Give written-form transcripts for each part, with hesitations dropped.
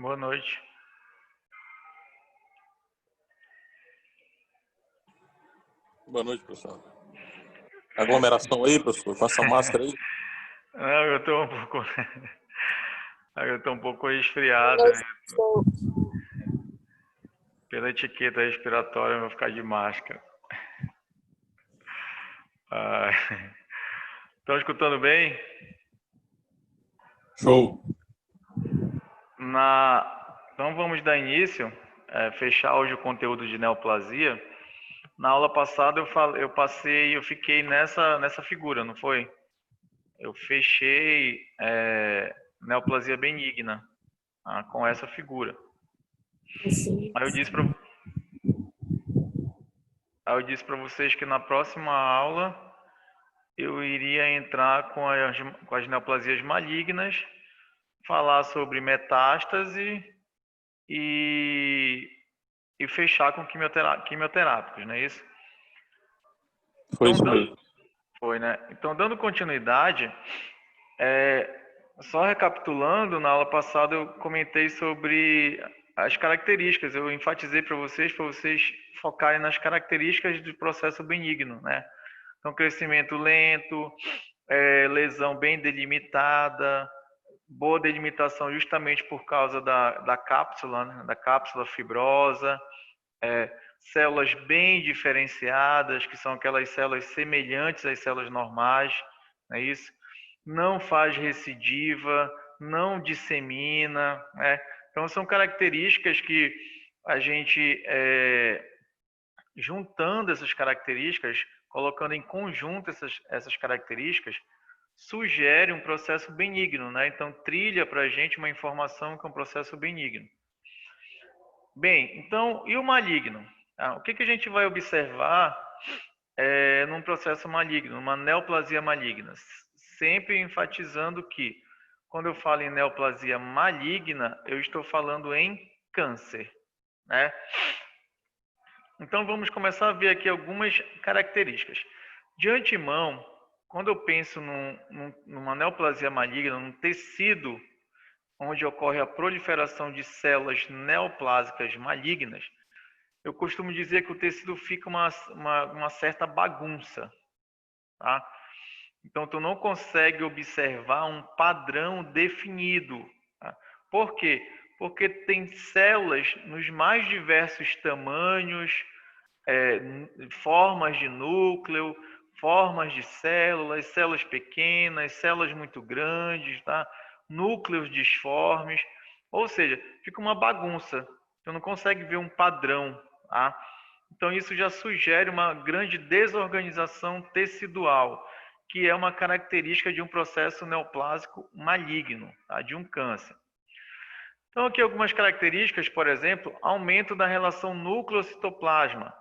Boa noite. Boa noite, professor. Aglomeração aí, professor, com essa máscara aí? Não, eu tô um pouco, eu tô um pouco resfriado, né? Pela etiqueta respiratória, eu vou ficar de máscara. Estão escutando bem? Show. Então vamos dar início, fechar hoje o conteúdo de neoplasia. Na aula passada eu fiquei nessa figura, não foi? Eu fechei neoplasia benigna com essa figura. Aí eu disse para vocês que na próxima aula eu iria entrar com as neoplasias malignas, falar sobre metástase e fechar com quimioterápicos, não é isso? Foi isso mesmo. Foi, né? Então, dando continuidade, só recapitulando, na aula passada eu comentei sobre as características, eu enfatizei para vocês focarem nas características do processo benigno, né? Então, crescimento lento, lesão bem delimitada, boa delimitação justamente por causa da cápsula, né? Da cápsula fibrosa, células bem diferenciadas, que são aquelas células semelhantes às células normais, não é isso? Não faz recidiva, não dissemina, né? Então, são características que a gente, juntando essas características, colocando em conjunto essas características, sugere um processo benigno, né? Então, trilha para a gente uma informação que é um processo benigno. Bem, então, e o maligno? O que a gente vai observar num processo maligno, numa neoplasia maligna? Sempre enfatizando que, quando eu falo em neoplasia maligna, eu estou falando em câncer, né? Então, vamos começar a ver aqui algumas características. De antemão, quando eu penso numa neoplasia maligna, num tecido onde ocorre a proliferação de células neoplásicas malignas, eu costumo dizer que o tecido fica uma certa bagunça, tá? Então, tu não consegue observar um padrão definido. Tá? Por quê? Porque tem células nos mais diversos tamanhos, formas de núcleo, formas de células, células pequenas, células muito grandes, tá? Núcleos disformes, ou seja, fica uma bagunça. Tu não consegue ver um padrão, tá? Então isso já sugere uma grande desorganização tecidual, que é uma característica de um processo neoplásico maligno, tá? De um câncer. Então aqui algumas características, por exemplo, aumento da relação núcleo-citoplasma.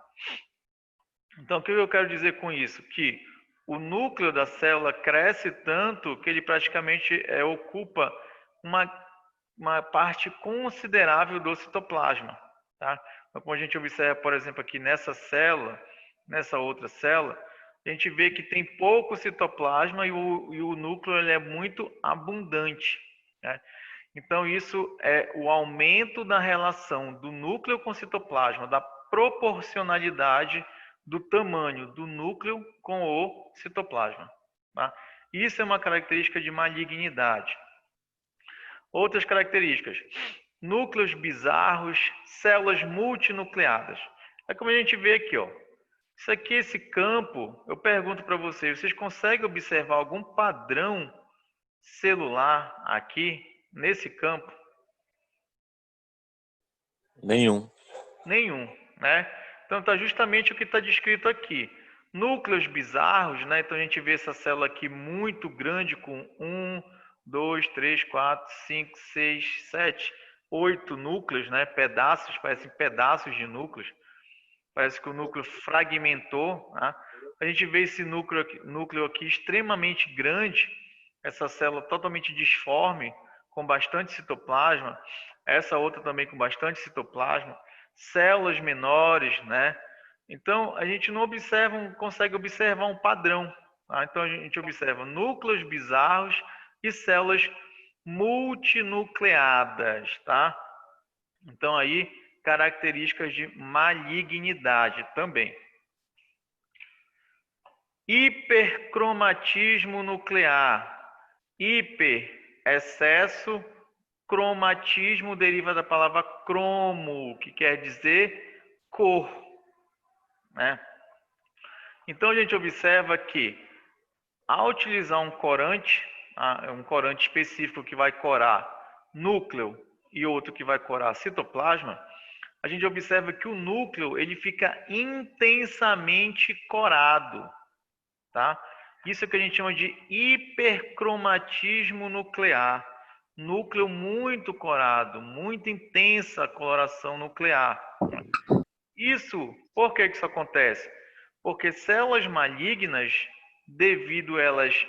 Então, o que eu quero dizer com isso? Que o núcleo da célula cresce tanto que ele praticamente ocupa uma parte considerável do citoplasma. Tá? Então, como a gente observa, por exemplo, aqui nessa célula, nessa outra célula, a gente vê que tem pouco citoplasma e o núcleo ele é muito abundante. Né? Então, isso é o aumento da relação do núcleo com o citoplasma, da proporcionalidade do tamanho do núcleo com o citoplasma. Tá? Isso é uma característica de malignidade. Outras características: núcleos bizarros, células multinucleadas. É como a gente vê aqui, ó. Isso aqui, esse campo, eu pergunto para vocês conseguem observar algum padrão celular aqui, nesse campo? Nenhum. Nenhum, né? Então está justamente o que está descrito aqui. Núcleos bizarros, né? Então a gente vê essa célula aqui muito grande com 1, 2, 3, 4, 5, 6, 7, 8 núcleos, né? Pedaços, parecem pedaços de núcleos. Parece que o núcleo fragmentou, né? A gente vê esse núcleo aqui extremamente grande, essa célula totalmente disforme, com bastante citoplasma, essa outra também com bastante citoplasma, células menores, né? Então, a gente não consegue observar um padrão. Tá? Então, a gente observa núcleos bizarros e células multinucleadas, tá? Então aí, características de malignidade também. Hipercromatismo nuclear. Hiper, excesso, cromatismo deriva da palavra cromo, que quer dizer cor, né? Então a gente observa que ao utilizar um corante específico que vai corar núcleo e outro que vai corar citoplasma, a gente observa que o núcleo ele fica intensamente corado, tá? Isso que a gente chama de hipercromatismo nuclear. Núcleo muito corado, muito intensa a coloração nuclear. Por que isso acontece? Porque células malignas, devido elas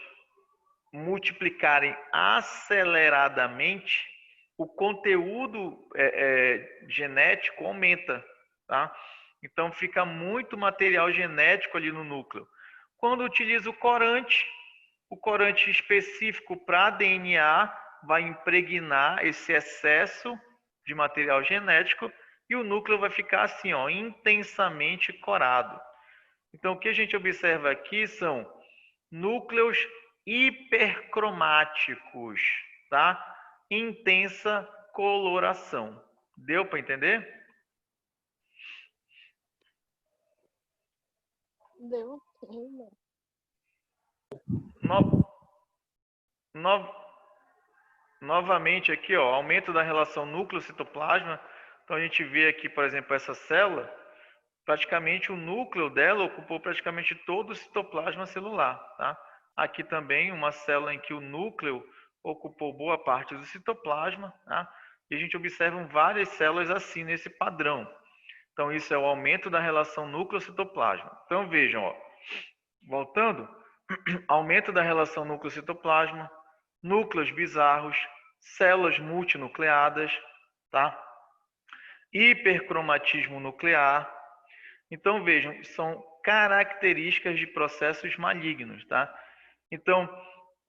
multiplicarem aceleradamente, o conteúdo genético aumenta, tá? Então fica muito material genético ali no núcleo. Quando utiliza o corante específico para DNA vai impregnar esse excesso de material genético e o núcleo vai ficar assim, ó, intensamente corado. Então o que a gente observa aqui são núcleos hipercromáticos, tá? Intensa coloração. Deu para entender? Deu. Novamente aqui, ó, aumento da relação núcleo-citoplasma. Então a gente vê aqui, por exemplo, essa célula, praticamente o núcleo dela ocupou praticamente todo o citoplasma celular, tá? Aqui também uma célula em que o núcleo ocupou boa parte do citoplasma, tá? E a gente observa várias células assim nesse padrão. Então isso é o aumento da relação núcleo-citoplasma. Então vejam, ó, voltando, aumento da relação núcleo-citoplasma, núcleos bizarros, células multinucleadas, tá? Hipercromatismo nuclear. Então vejam, são características de processos malignos, tá? Então,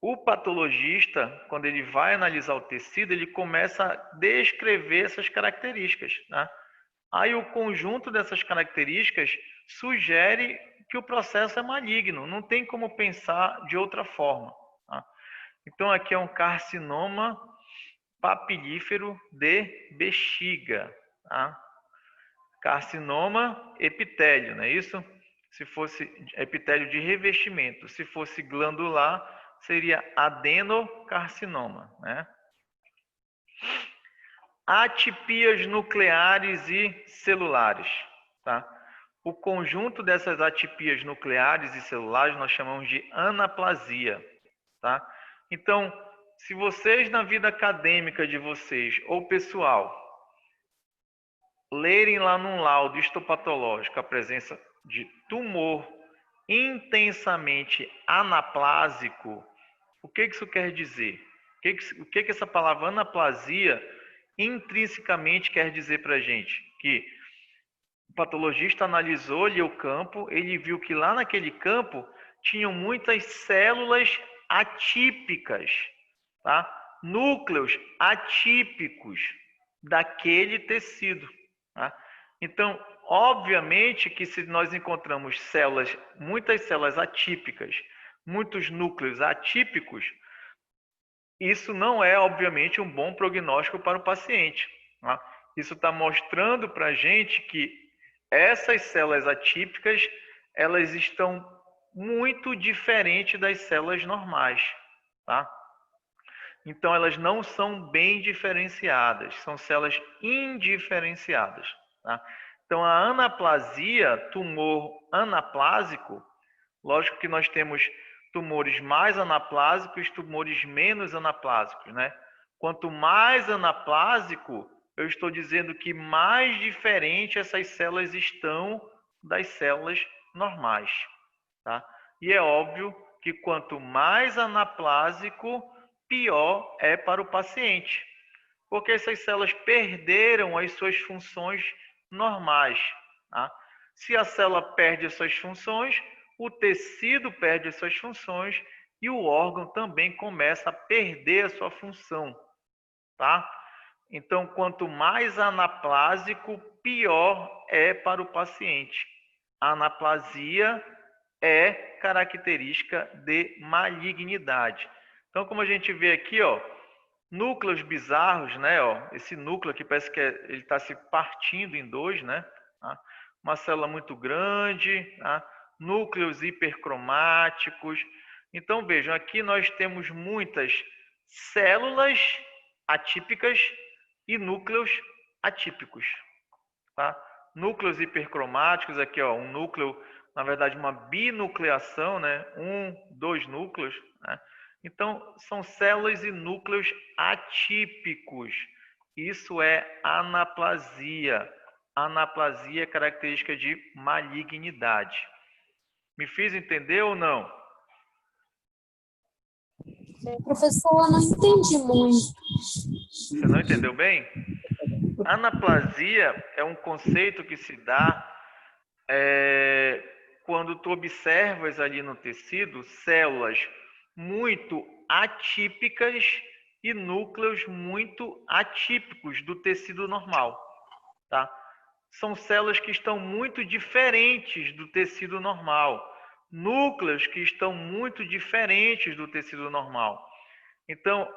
o patologista, quando ele vai analisar o tecido, ele começa a descrever essas características, tá? Aí o conjunto dessas características sugere que o processo é maligno, não tem como pensar de outra forma, tá? Então aqui é um carcinoma papilífero de bexiga, tá? Carcinoma epitélio, não é isso? Se fosse epitélio de revestimento, se fosse glandular, seria adenocarcinoma, né? Atipias nucleares e celulares, tá? O conjunto dessas atipias nucleares e celulares nós chamamos de anaplasia, tá? Então, se vocês na vida acadêmica de vocês ou pessoal lerem lá num laudo histopatológico a presença de tumor intensamente anaplásico, o que isso quer dizer? O que essa palavra anaplasia intrinsecamente quer dizer para a gente? Que o patologista analisou-lhe o campo, ele viu que lá naquele campo tinham muitas células atípicas, tá? Núcleos atípicos daquele tecido. Tá? Então, obviamente que se nós encontramos muitas células atípicas, muitos núcleos atípicos, isso não é, obviamente, um bom prognóstico para o paciente. Tá? Isso está mostrando para a gente que essas células atípicas, elas estão muito diferentes das células normais. Tá? Então, elas não são bem diferenciadas, são células indiferenciadas. Tá? Então, a anaplasia, tumor anaplásico, lógico que nós temos tumores mais anaplásicos e tumores menos anaplásicos, né? Quanto mais anaplásico, eu estou dizendo que mais diferente essas células estão das células normais, tá? E é óbvio que quanto mais anaplásico, pior é para o paciente, porque essas células perderam as suas funções normais, tá? Se a célula perde as suas funções, o tecido perde as suas funções e o órgão também começa a perder a sua função, tá? Então, quanto mais anaplásico, pior é para o paciente. A anaplasia é característica de malignidade. Então, como a gente vê aqui, ó, núcleos bizarros, né? Ó, esse núcleo aqui parece que ele está se partindo em dois, né? Tá? Uma célula muito grande, tá? Núcleos hipercromáticos. Então, vejam, aqui nós temos muitas células atípicas e núcleos atípicos, tá? Núcleos hipercromáticos, aqui, ó, um núcleo, na verdade, uma binucleação, né? Dois núcleos, né? Então, são células e núcleos atípicos. Isso é anaplasia. Anaplasia é característica de malignidade. Me fiz entender ou não? Professor, eu não entendi muito. Você não entendeu bem? Anaplasia é um conceito que se dá quando tu observas ali no tecido células muito atípicas e núcleos muito atípicos do tecido normal, tá? São células que estão muito diferentes do tecido normal, núcleos que estão muito diferentes do tecido normal. Então,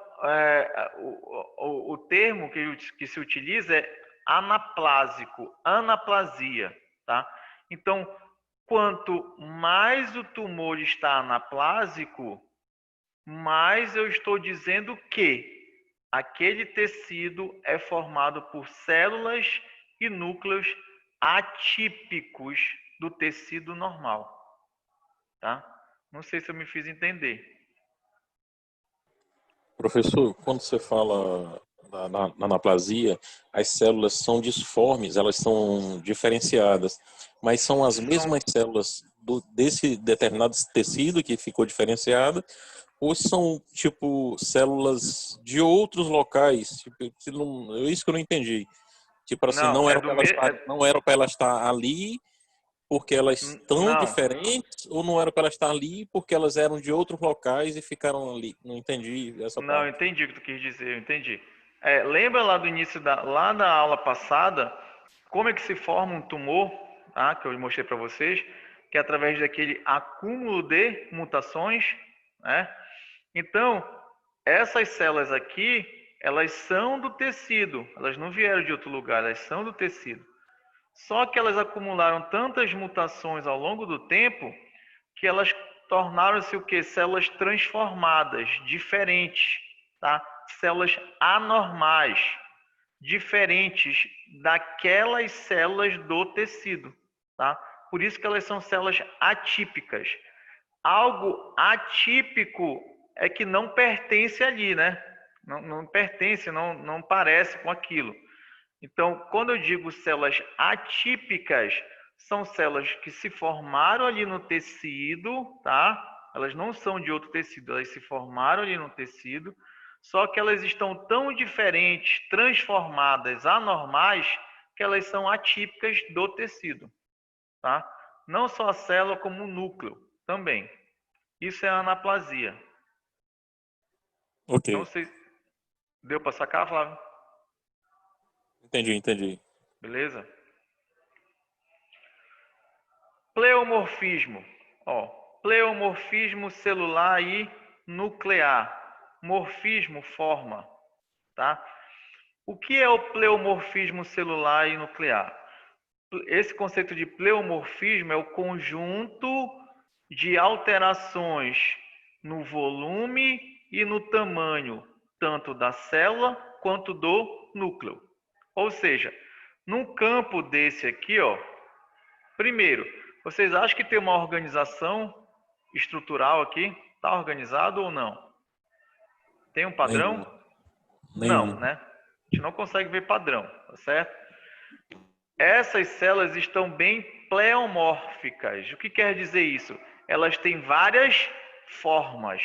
o termo que se utiliza é anaplásico, anaplasia, tá? Então, quanto mais o tumor está anaplásico, mais eu estou dizendo que aquele tecido é formado por células e núcleos atípicos do tecido normal, tá? Não sei se eu me fiz entender. Professor, quando você fala na anaplasia, as células são disformes, elas são diferenciadas, mas são as mesmas células desse determinado tecido que ficou diferenciado, ou são, tipo, células de outros locais? Tipo, isso que eu não entendi. Tipo assim, Não, não era para ela estar ali porque elas estão não. diferentes, ou não era para elas estar ali porque elas eram de outros locais e ficaram ali? Não entendi essa Não, parte. entendi o que tu quis dizer, eu entendi. Lembra lá do início lá da aula passada, como é que se forma um tumor, tá? Que eu mostrei para vocês, que é através daquele acúmulo de mutações, né? Então, essas células aqui, elas são do tecido, elas não vieram de outro lugar, elas são do tecido. Só que elas acumularam tantas mutações ao longo do tempo que elas tornaram-se o que? Células transformadas, diferentes, tá? Células anormais, diferentes daquelas células do tecido, tá? Por isso que elas são células atípicas. Algo atípico é que não pertence ali, né? Não pertence, não parece com aquilo. Então, quando eu digo células atípicas, são células que se formaram ali no tecido, tá? Elas não são de outro tecido, elas se formaram ali no tecido, só que elas estão tão diferentes, transformadas, anormais, que elas são atípicas do tecido, tá? Não só a célula, como o núcleo também. Isso é anaplasia. Ok, Não sei, deu para sacar, Flávio? entendi. Beleza? Pleomorfismo. Ó, pleomorfismo celular e nuclear. Morfismo, forma, tá? O que é o pleomorfismo celular e nuclear? Esse conceito de pleomorfismo é o conjunto de alterações no volume e no tamanho, tanto da célula quanto do núcleo. Ou seja, num campo desse aqui, ó, primeiro, vocês acham que tem uma organização estrutural aqui? Está organizado ou não? Tem um padrão? Não, Nenhum. né? A gente não consegue ver padrão, tá certo? Essas células estão bem pleomórficas. O que quer dizer isso? Elas têm várias formas,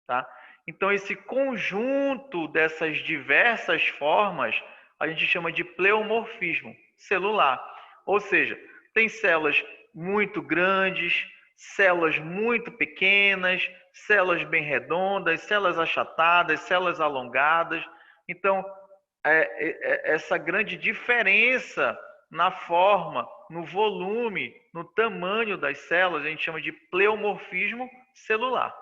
tá? Então, esse conjunto dessas diversas formas, a gente chama de pleomorfismo celular. Ou seja, tem células muito grandes, células muito pequenas, células bem redondas, células achatadas, células alongadas. Então, essa grande diferença na forma, no volume, no tamanho das células, a gente chama de pleomorfismo celular.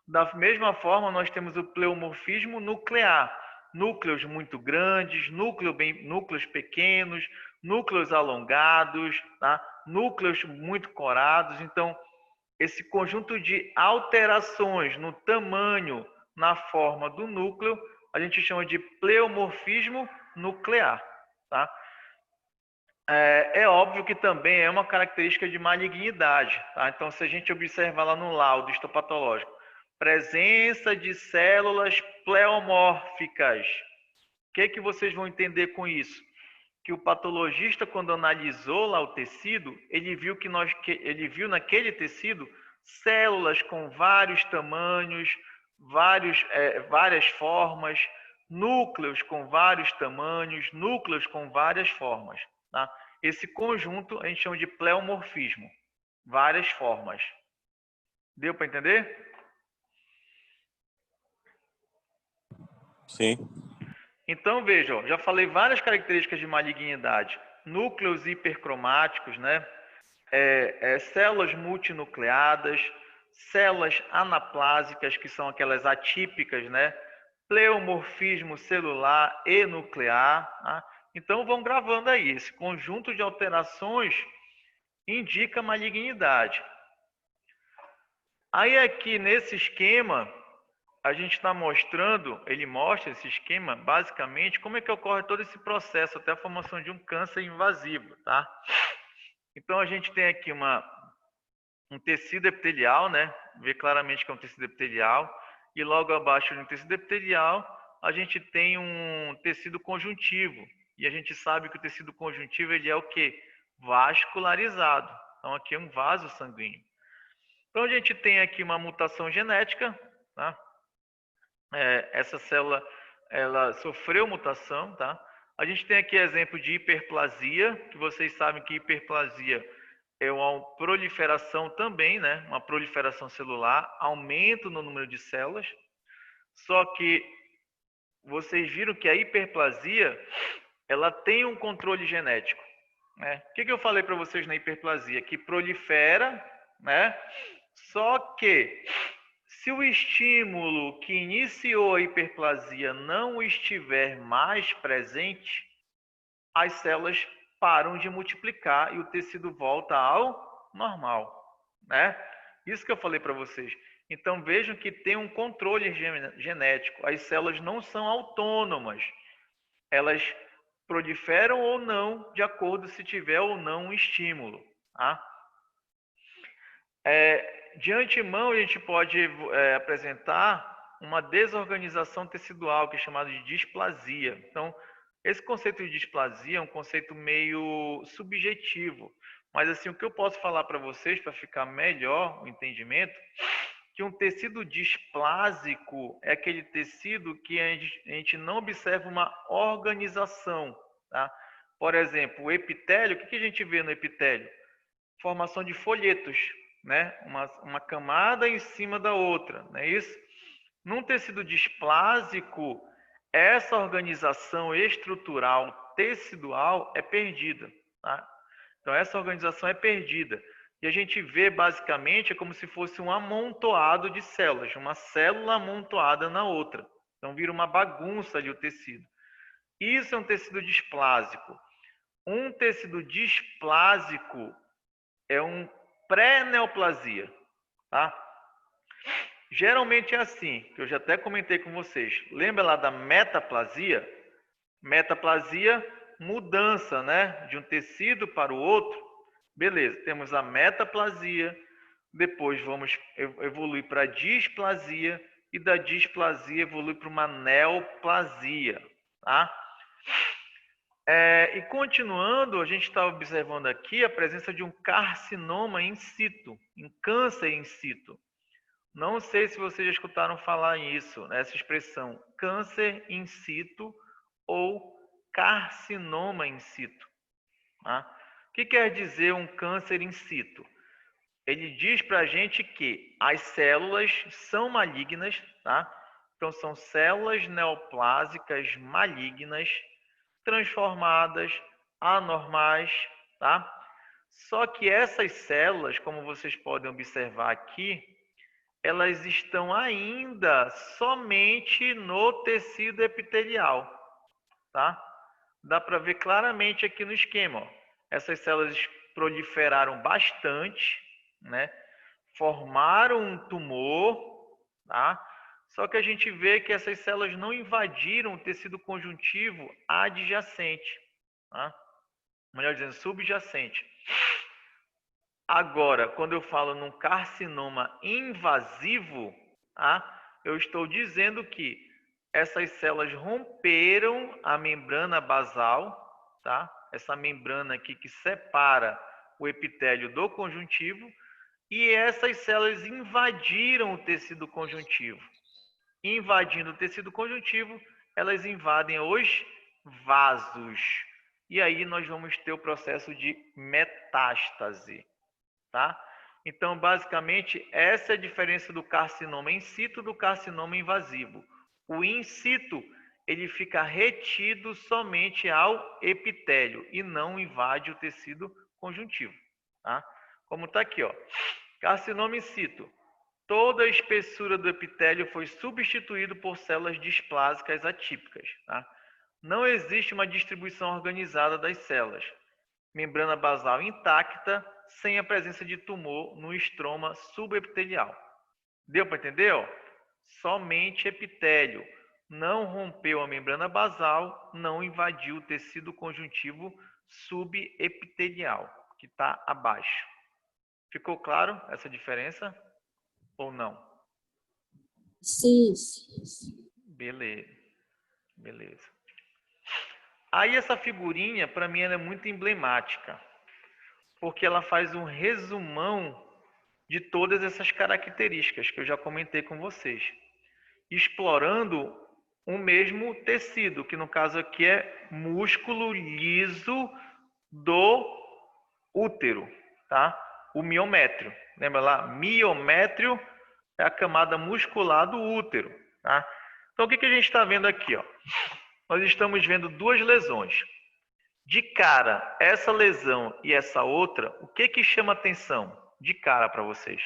Da mesma forma, nós temos o pleomorfismo nuclear. Núcleos muito grandes, núcleos pequenos, núcleos alongados, tá? Núcleos muito corados. Então, esse conjunto de alterações no tamanho, na forma do núcleo, a gente chama de pleomorfismo nuclear. Tá? É óbvio que também é uma característica de malignidade. Tá? Então, se a gente observar lá no laudo histopatológico, presença de células pleomórficas, o que vocês vão entender com isso? Que o patologista, quando analisou lá o tecido, ele viu naquele tecido células com vários tamanhos, várias formas, núcleos com vários tamanhos, núcleos com várias formas. Tá? Esse conjunto a gente chama de pleomorfismo, várias formas. Deu para entender? Sim. Então, veja, já falei várias características de malignidade. Núcleos hipercromáticos, né? Células multinucleadas, células anaplásicas, que são aquelas atípicas, né? Pleomorfismo celular e nuclear. Tá? Então, vão gravando aí. Esse conjunto de alterações indica malignidade. Aí aqui nesse esquema, a gente está mostrando, ele mostra esse esquema, basicamente, como é que ocorre todo esse processo até a formação de um câncer invasivo, tá? Então, a gente tem aqui um tecido epitelial, né? Vê claramente que é um tecido epitelial. E logo abaixo do tecido epitelial, a gente tem um tecido conjuntivo. E a gente sabe que o tecido conjuntivo, ele é o quê? Vascularizado. Então, aqui é um vaso sanguíneo. Então, a gente tem aqui uma mutação genética, tá? Essa célula, ela sofreu mutação, tá? A gente tem aqui exemplo de hiperplasia, que vocês sabem que hiperplasia é uma proliferação também, né? Uma proliferação celular, aumento no número de células. Só que vocês viram que a hiperplasia, ela tem um controle genético, né? O que eu falei para vocês na hiperplasia? Que prolifera, né? Só que se o estímulo que iniciou a hiperplasia não estiver mais presente, as células param de multiplicar e o tecido volta ao normal, né? Isso que eu falei para vocês. Então vejam que tem um controle genético. As células não são autônomas. Elas proliferam ou não, de acordo se tiver ou não um estímulo, tá? De antemão, a gente pode apresentar uma desorganização tecidual, que é chamada de displasia. Então, esse conceito de displasia é um conceito meio subjetivo. Mas, assim, o que eu posso falar para vocês, para ficar melhor o entendimento, que um tecido displásico é aquele tecido que a gente não observa uma organização. Tá? Por exemplo, o epitélio, o que a gente vê no epitélio? Formação de folhetos, né? Uma camada em cima da outra, não é isso? Num tecido displásico, essa organização estrutural tecidual é perdida, tá? Então essa organização é perdida. E a gente vê basicamente é como se fosse um amontoado de células, uma célula amontoada na outra. Então vira uma bagunça ali o tecido. Isso é um tecido displásico. Um tecido displásico é um pré-neoplasia, tá? Geralmente é assim, que eu já até comentei com vocês. Lembra lá da metaplasia? Metaplasia, mudança, né? De um tecido para o outro. Beleza, temos a metaplasia, depois vamos evoluir para a displasia e da displasia evoluir para uma neoplasia, tá? E continuando, a gente está observando aqui a presença de um carcinoma in situ, um câncer in situ. Não sei se vocês já escutaram falar nisso, essa expressão, câncer in situ ou carcinoma in situ. Tá? O que quer dizer um câncer in situ? Ele diz para a gente que as células são malignas, tá? Então, são células neoplásicas malignas, transformadas, anormais, tá? Só que essas células, como vocês podem observar aqui, elas estão ainda somente no tecido epitelial, tá? Dá para ver claramente aqui no esquema, ó. Essas células proliferaram bastante, né? Formaram um tumor, tá? Só que a gente vê que essas células não invadiram o tecido conjuntivo adjacente, tá? Melhor dizendo, subjacente. Agora, quando eu falo num carcinoma invasivo, tá? Eu estou dizendo que essas células romperam a membrana basal, tá? Essa membrana aqui que separa o epitélio do conjuntivo, e essas células invadiram o tecido conjuntivo. Invadindo o tecido conjuntivo, elas invadem os vasos. E aí nós vamos ter o processo de metástase, tá? Então, basicamente, essa é a diferença do carcinoma in situ do carcinoma invasivo. O in situ, ele fica retido somente ao epitélio e não invade o tecido conjuntivo, tá? Como está aqui, ó. Carcinoma in situ. Toda a espessura do epitélio foi substituído por células displásicas atípicas, tá? Não existe uma distribuição organizada das células. Membrana basal intacta, sem a presença de tumor no estroma subepitelial. Deu para entender? Ó? Somente epitélio. Não rompeu a membrana basal, não invadiu o tecido conjuntivo subepitelial, que está abaixo. Ficou claro essa diferença? Ou não? Sim. Beleza. Beleza. Aí essa figurinha, para mim, ela é muito emblemática, porque ela faz um resumão de todas essas características que eu já comentei com vocês, explorando o mesmo tecido, que no caso aqui é músculo liso do útero, tá? O miométrio. Lembra lá? Miométrio é a camada muscular do útero, tá? Então, o que a gente está vendo aqui, ó? Nós estamos vendo duas lesões. De cara, essa lesão e essa outra, o que chama atenção de cara para vocês?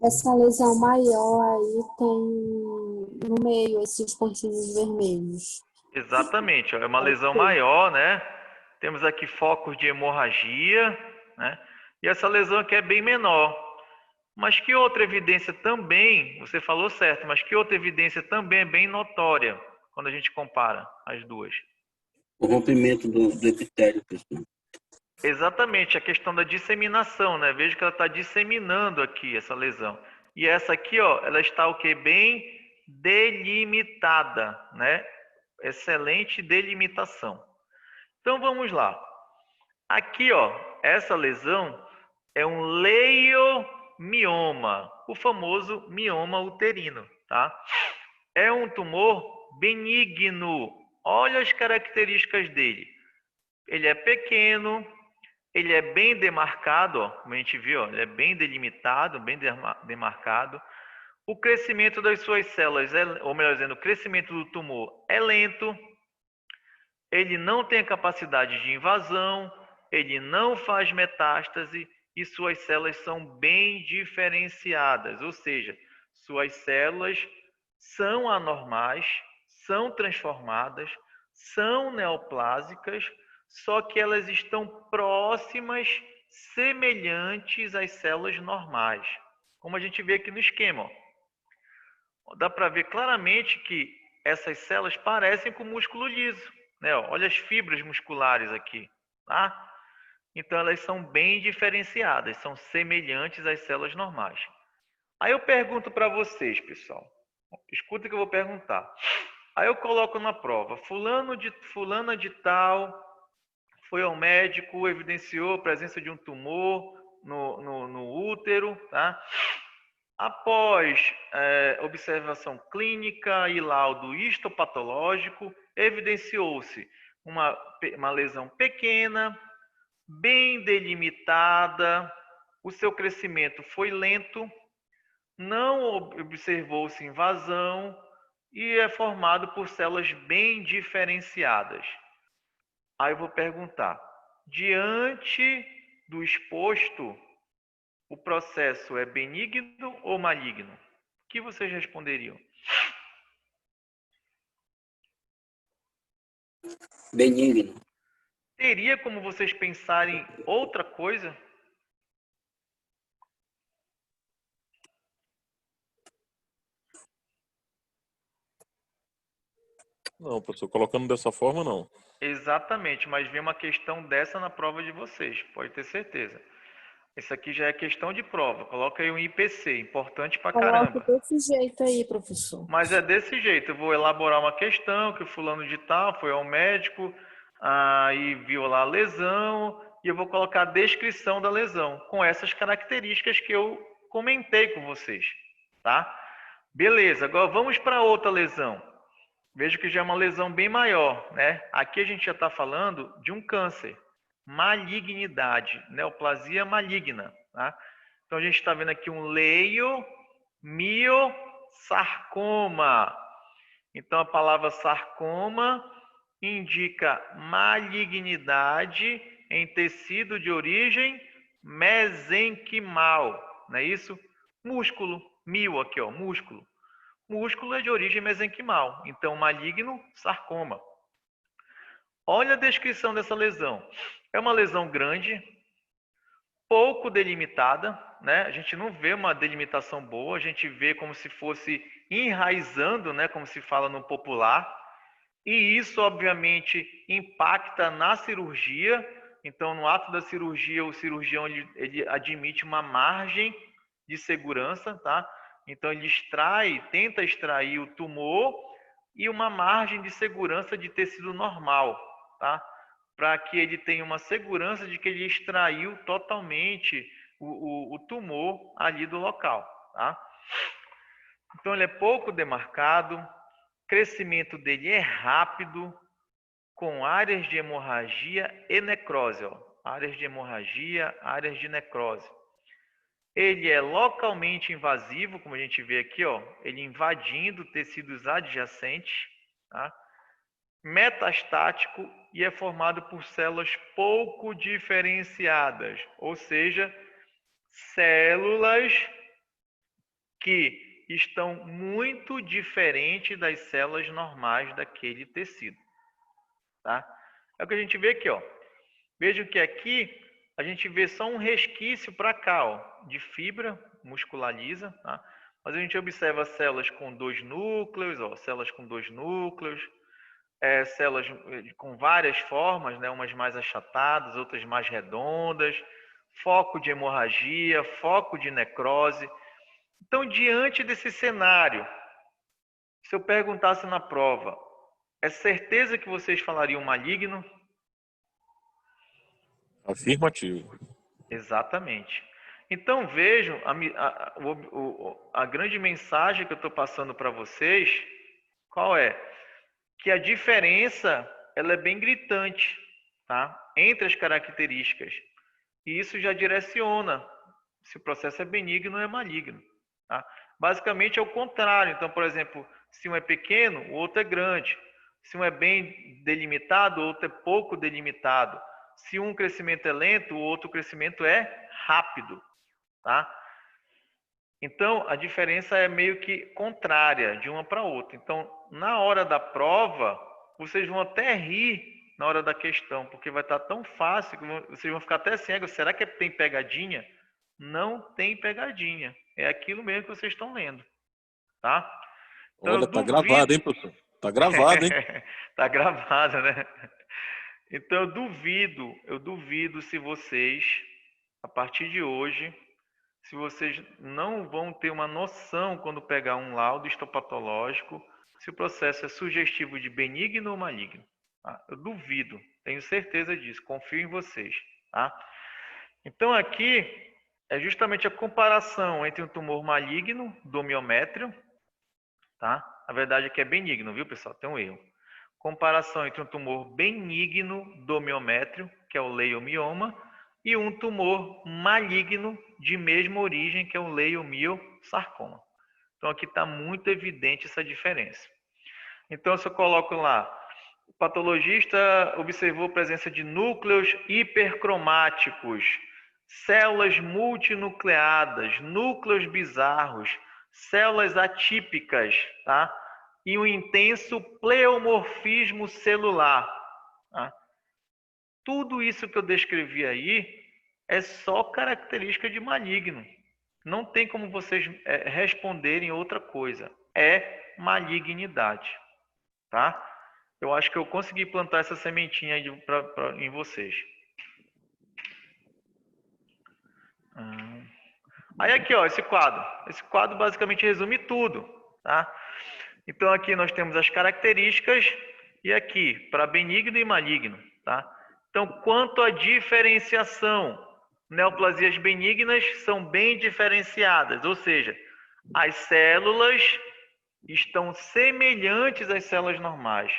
Essa lesão maior aí tem no meio esses pontinhos vermelhos. Exatamente, ó, é uma lesão maior, né? Temos aqui focos de hemorragia, né? E essa lesão aqui é bem menor. Mas que outra evidência também, você falou certo, mas que outra evidência também é bem notória quando a gente compara as duas? O rompimento do epitélio, pessoal. Exatamente, a questão da disseminação, né? Veja que ela está disseminando aqui essa lesão. E essa aqui, ó, ela está o quê? Bem delimitada, né? Excelente delimitação. Então vamos lá. Aqui, ó, essa lesão é um leiomioma, o famoso mioma uterino, tá? É um tumor benigno. Olha as características dele. Ele é pequeno, ele é bem demarcado, ó, como a gente viu, ó, ele é bem delimitado, bem demarcado. O crescimento das suas células, ou melhor dizendo, o crescimento do tumor é lento. Ele não tem a capacidade de invasão, ele não faz metástase e suas células são bem diferenciadas, ou seja, suas células são anormais, são transformadas, são neoplásicas, só que elas estão próximas, semelhantes às células normais, como a gente vê aqui no esquema. Ó. Dá para ver claramente que essas células parecem com músculo liso, né? Olha as fibras musculares aqui, tá? Então elas são bem diferenciadas, são semelhantes às células normais. Aí eu pergunto para vocês, pessoal, escuta que eu vou perguntar. Aí eu coloco na prova, fulana de tal foi ao médico, evidenciou a presença de um tumor no útero, tá? Após observação clínica e laudo histopatológico, evidenciou-se uma lesão pequena, bem delimitada, o seu crescimento foi lento, não observou-se invasão e é formado por células bem diferenciadas. Aí eu vou perguntar, diante do exposto, o processo é benigno ou maligno? O que vocês responderiam? Benigno. Teria como vocês pensarem outra coisa? Não, professor, colocando dessa forma, não. Exatamente, mas vem uma questão dessa na prova de vocês, pode ter certeza. Isso aqui já é questão de prova. Coloca aí um IPC, importante pra Coloque caramba. desse jeito aí, professor. Mas é desse jeito, eu vou elaborar uma questão que o fulano de tal foi ao médico, aí viu lá a lesão, e eu vou colocar a descrição da lesão, com essas características que eu comentei com vocês, tá? Beleza, agora vamos para outra lesão. Vejo que já é uma lesão bem maior, né? Aqui a gente já está falando de um câncer, malignidade, neoplasia maligna, tá? Então a gente está vendo aqui um leiomiosarcoma. Então a palavra sarcoma indica malignidade em tecido de origem mesenquimal, não é isso? Músculo, mio aqui, ó, músculo. Músculo é de origem mesenquimal, então maligno, sarcoma. Olha a descrição dessa lesão. É uma lesão grande, pouco delimitada, né? A gente não vê uma delimitação boa, a gente vê como se fosse enraizando, né? Como se fala no popular. E isso, obviamente, impacta na cirurgia. Então, no ato da cirurgia, o cirurgião ele admite uma margem de segurança, tá? Então, ele tenta extrair o tumor e uma margem de segurança de tecido normal, tá? Para que ele tenha uma segurança de que ele extraiu totalmente o tumor ali do local, tá? Então, ele é pouco demarcado, o crescimento dele é rápido, com áreas de hemorragia e necrose, ó. Áreas de hemorragia, áreas de necrose. Ele é localmente invasivo, como a gente vê aqui, ó, ele invadindo tecidos adjacentes, tá? Metastático e é formado por células pouco diferenciadas, ou seja, células que estão muito diferentes das células normais daquele tecido, tá? É o que a gente vê aqui, ó. Vejam que aqui a gente vê só um resquício para cá, ó, de fibra muscular lisa, tá? Mas a gente observa células com 2 núcleos, ó, células com 2 núcleos, células com várias formas, né? Umas mais achatadas, outras mais redondas, foco de hemorragia, foco de necrose. Então, diante desse cenário, se eu perguntasse na prova, é certeza que vocês falariam maligno? Afirmativo. Exatamente. Então vejam a grande mensagem que eu estou passando para vocês, qual é? Que a diferença ela é bem gritante, tá? Entre as características. E isso já direciona se o processo é benigno ou é maligno, tá? Basicamente é o contrário. Então, por exemplo, se um é pequeno, o outro é grande. Se um é bem delimitado, o outro é pouco delimitado. Se um crescimento é lento, o outro crescimento é rápido, tá? Então, a diferença é meio que contrária de uma para outra. Então, na hora da prova, vocês vão até rir na hora da questão, porque vai estar tão fácil que vocês vão ficar até cegos. Será que tem pegadinha? Não tem pegadinha. É aquilo mesmo que vocês estão lendo, tá? Então, Olha, eu tá duvido... gravado, hein, professor? Tá gravado, hein? Tá gravado, né? Então, eu duvido se vocês, a partir de hoje, se vocês não vão ter uma noção quando pegar um laudo histopatológico, se o processo é sugestivo de benigno ou maligno. Tá? Eu duvido, tenho certeza disso, confio em vocês. Tá? Então, aqui é justamente a comparação entre um tumor maligno do miométrio, tá? Na verdade, aqui é benigno, viu, pessoal? Tem um erro. Comparação entre um tumor benigno do miométrio, que é o leiomioma, e um tumor maligno de mesma origem, que é o leiomiosarcoma. sarcoma. Então aqui está muito evidente essa diferença. Então se eu coloco lá, o patologista observou a presença de núcleos hipercromáticos, células multinucleadas, núcleos bizarros, células atípicas, tá? E um intenso pleomorfismo celular. Tá? Tudo isso que eu descrevi aí é só característica de maligno. Não tem como vocês responderem outra coisa. É malignidade. Tá? Eu acho que eu consegui plantar essa sementinha aí em vocês. Aí aqui, ó, esse quadro. Esse quadro basicamente resume tudo. Tá? Então aqui nós temos as características e aqui para benigno e maligno. Tá? Então, quanto à diferenciação, neoplasias benignas são bem diferenciadas, ou seja, as células estão semelhantes às células normais.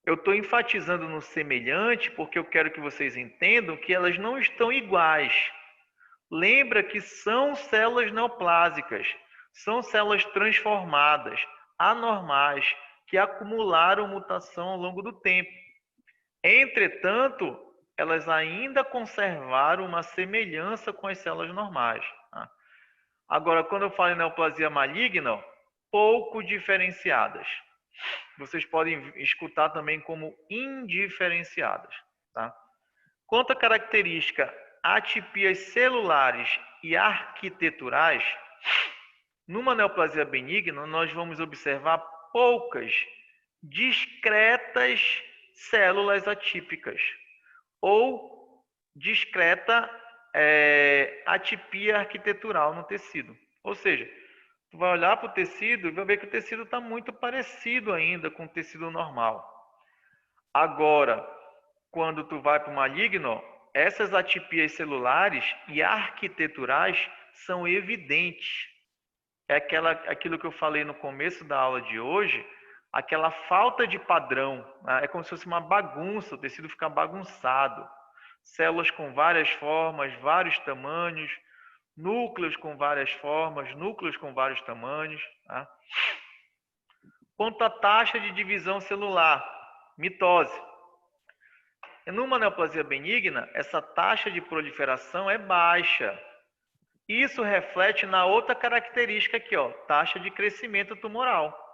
Eu estou enfatizando no semelhante porque eu quero que vocês entendam que elas não estão iguais. Lembra que são células neoplásicas, são células transformadas, anormais, que acumularam mutação ao longo do tempo. Entretanto, elas ainda conservaram uma semelhança com as células normais. Tá? Agora, quando eu falo em neoplasia maligna, pouco diferenciadas. Vocês podem escutar também como indiferenciadas. Tá? Quanto à característica atipias celulares e arquiteturais, numa neoplasia benigna, nós vamos observar poucas discretas células atípicas ou discreta atipia arquitetural no tecido. Ou seja, tu vai olhar para o tecido e vai ver que o tecido está muito parecido ainda com o tecido normal. Agora, quando tu vai para o maligno, essas atipias celulares e arquiteturais são evidentes. É aquilo que eu falei no começo da aula de hoje, aquela falta de padrão, né? É como se fosse uma bagunça, o tecido fica bagunçado. Células com várias formas, vários tamanhos, núcleos com várias formas, núcleos com vários tamanhos. Tá? Quanto à taxa de divisão celular, mitose. Numa neoplasia benigna, essa taxa de proliferação é baixa. Isso reflete na outra característica aqui, ó, taxa de crescimento tumoral.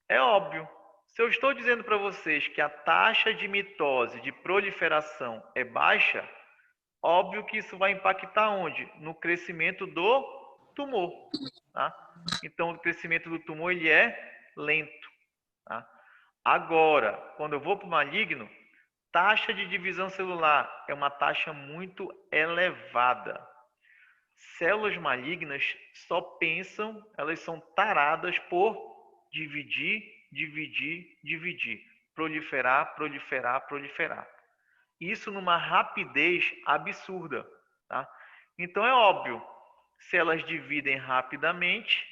É óbvio. Se eu estou dizendo para vocês que a taxa de mitose, de proliferação é baixa, óbvio que isso vai impactar onde? No crescimento do tumor. Tá? Então, o crescimento do tumor ele é lento. Tá? Agora, quando eu vou para o maligno, taxa de divisão celular é uma taxa muito elevada. Células malignas só pensam, elas são taradas por dividir, dividir, dividir. Proliferar, proliferar, proliferar. Isso numa rapidez absurda. Tá? Então é óbvio, se elas dividem rapidamente,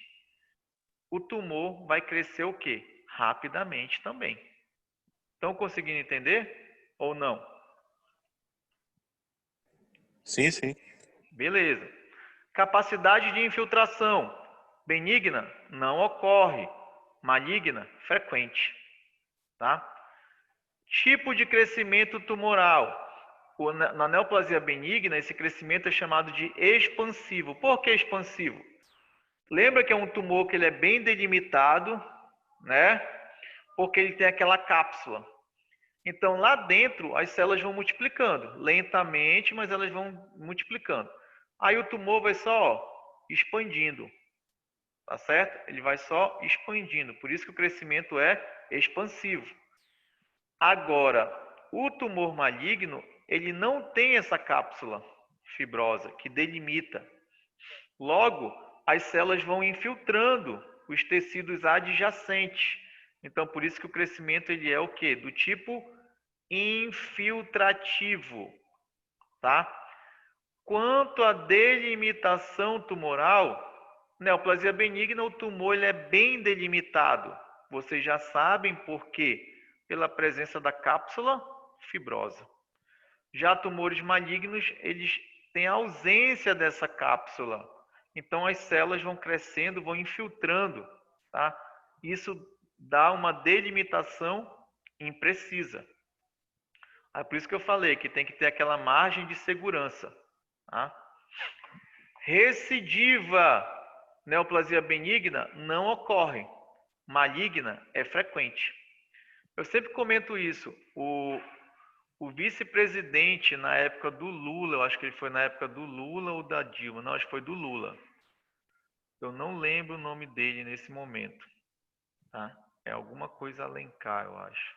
o tumor vai crescer o quê? Rapidamente também. Estão conseguindo entender ou não? Sim, sim. Beleza. Capacidade de infiltração. Benigna não ocorre. Maligna, frequente. Tá? Tipo de crescimento tumoral. Na neoplasia benigna, esse crescimento é chamado de expansivo. Por que expansivo? Lembra que é um tumor que ele é bem delimitado, né? Porque ele tem aquela cápsula. Então, lá dentro, as células vão multiplicando. Lentamente, mas elas vão multiplicando. Aí o tumor vai só expandindo. Tá certo? Ele vai só expandindo. Por isso que o crescimento é expansivo. Agora, o tumor maligno, ele não tem essa cápsula fibrosa que delimita. Logo, as células vão infiltrando os tecidos adjacentes. Então, por isso que o crescimento ele é o quê? Do tipo infiltrativo. Tá? Quanto à delimitação tumoral, neoplasia benigna, o tumor ele é bem delimitado. Vocês já sabem por quê? Pela presença da cápsula fibrosa. Já tumores malignos, eles têm ausência dessa cápsula. Então as células vão crescendo, vão infiltrando, tá? Isso dá uma delimitação imprecisa. É por isso que eu falei que tem que ter aquela margem de segurança, tá? Recidiva neoplasia benigna não ocorre. Maligna é frequente. Eu sempre comento isso. O vice-presidente na época do Lula, eu acho que ele foi na época do Lula ou da Dilma, não, acho que foi do Lula. Eu não lembro o nome dele nesse momento, tá? É alguma coisa Alencar, eu acho.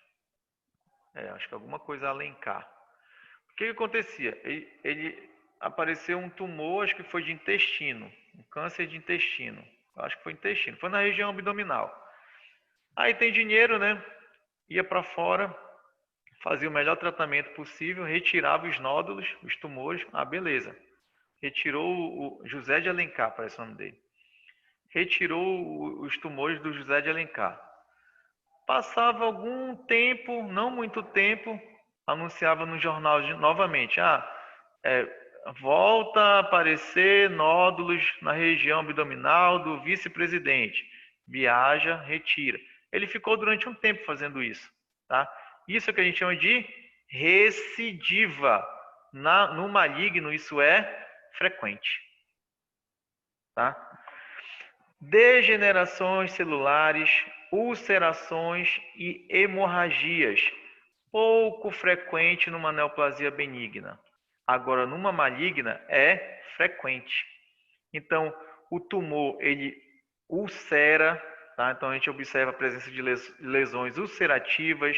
Acho que é alguma coisa Alencar. O que acontecia? Ele apareceu um tumor, acho que foi de intestino, um câncer de intestino. Acho que foi intestino, foi na região abdominal. Aí tem dinheiro, né? Ia para fora, fazia o melhor tratamento possível, retirava os nódulos, os tumores. Ah, beleza. Retirou o José de Alencar, parece o nome dele. Retirou os tumores do José de Alencar. Passava algum tempo, não muito tempo, anunciava no jornal novamente, volta a aparecer nódulos na região abdominal do vice-presidente. Viaja, retira. Ele ficou durante um tempo fazendo isso, tá? Isso é o que a gente chama de recidiva. No maligno, isso é frequente, tá? Degenerações celulares, ulcerações e hemorragias. Pouco frequente numa neoplasia benigna. Agora, numa maligna, é frequente. Então, o tumor, ele ulcera, tá? Então, a gente observa a presença de lesões ulcerativas,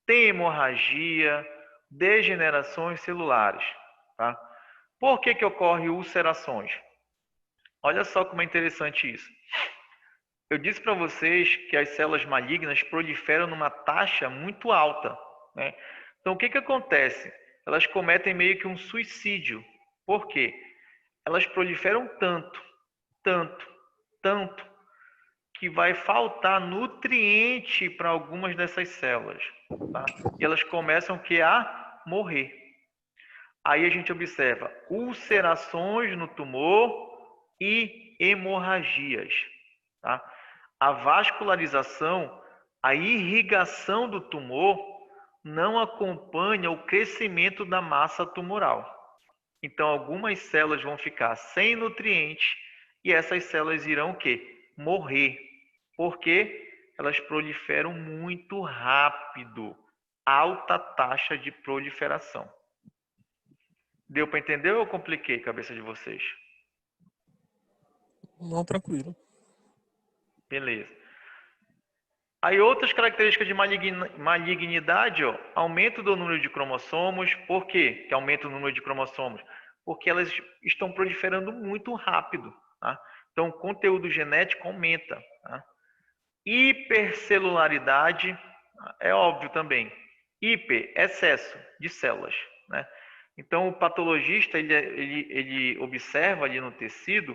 tem hemorragia, degenerações celulares, tá? Por que ocorre ulcerações? Olha só como é interessante isso. Eu disse para vocês que as células malignas proliferam numa taxa muito alta, né? Então, o que acontece? Elas cometem meio que um suicídio. Por quê? Elas proliferam tanto, que vai faltar nutriente para algumas dessas células, tá? E elas começam a morrer. Aí a gente observa ulcerações no tumor e hemorragias, tá? A vascularização, a irrigação do tumor não acompanha o crescimento da massa tumoral. Então, algumas células vão ficar sem nutrientes e essas células irão o quê? Morrer. Porque elas proliferam muito rápido. Alta taxa de proliferação. Deu para entender ou eu compliquei a cabeça de vocês? Não, tranquilo. Beleza. Aí outras características de malignidade, aumento do número de cromossomos. Por quê que aumenta o número de cromossomos? Porque elas estão proliferando muito rápido, tá? Então o conteúdo genético aumenta, tá? Hipercelularidade, é óbvio também. Hiper, excesso de células, né? Então o patologista ele observa ali no tecido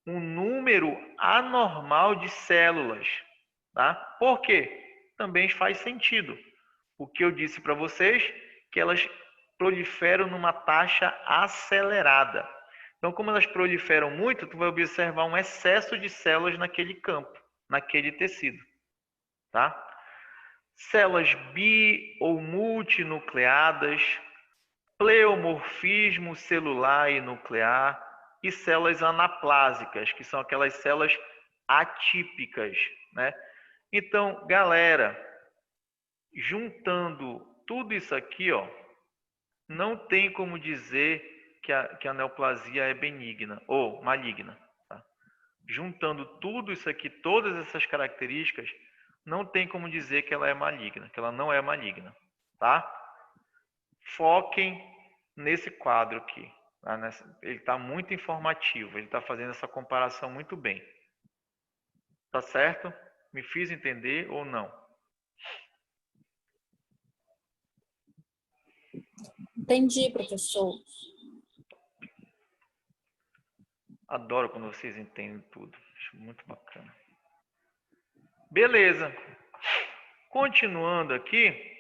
um número anormal de células, tá? Por quê? Também faz sentido. O que eu disse para vocês, que elas proliferam numa taxa acelerada. Então, como elas proliferam muito, tu vai observar um excesso de células naquele campo, naquele tecido, tá? Células bi ou multinucleadas, pleomorfismo celular e nuclear e células anaplásicas, que são aquelas células atípicas, né? Então, galera, juntando tudo isso aqui, não tem como dizer que a neoplasia é benigna ou maligna, tá? Juntando tudo isso aqui, todas essas características, não tem como dizer que ela é maligna, que ela não é maligna, tá? Foquem nesse quadro aqui, tá? Ele está muito informativo, ele está fazendo essa comparação muito bem. Tá certo? Me fiz entender ou não? Entendi, professor. Adoro quando vocês entendem tudo. Acho muito bacana. Beleza. Continuando aqui.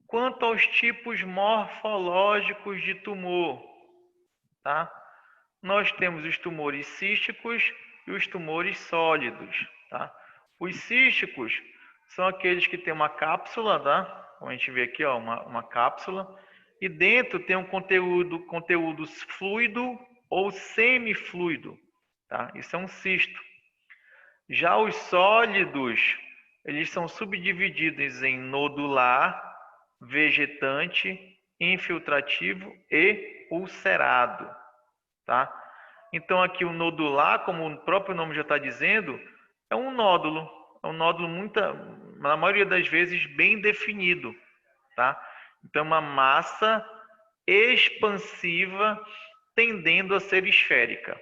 Quanto aos tipos morfológicos de tumor, tá? nós temos os tumores císticos e os tumores sólidos, tá? Os císticos são aqueles que têm uma cápsula, tá? Como a gente vê aqui, ó, uma cápsula, e dentro tem um conteúdo fluido ou semifluido, tá? Isso é um cisto. Já os sólidos, eles são subdivididos em nodular, vegetante, infiltrativo e ulcerado, tá? Então aqui o nodular, como o próprio nome já está dizendo, é um nódulo na maioria das vezes bem definido, tá? Então uma massa expansiva tendendo a ser esférica.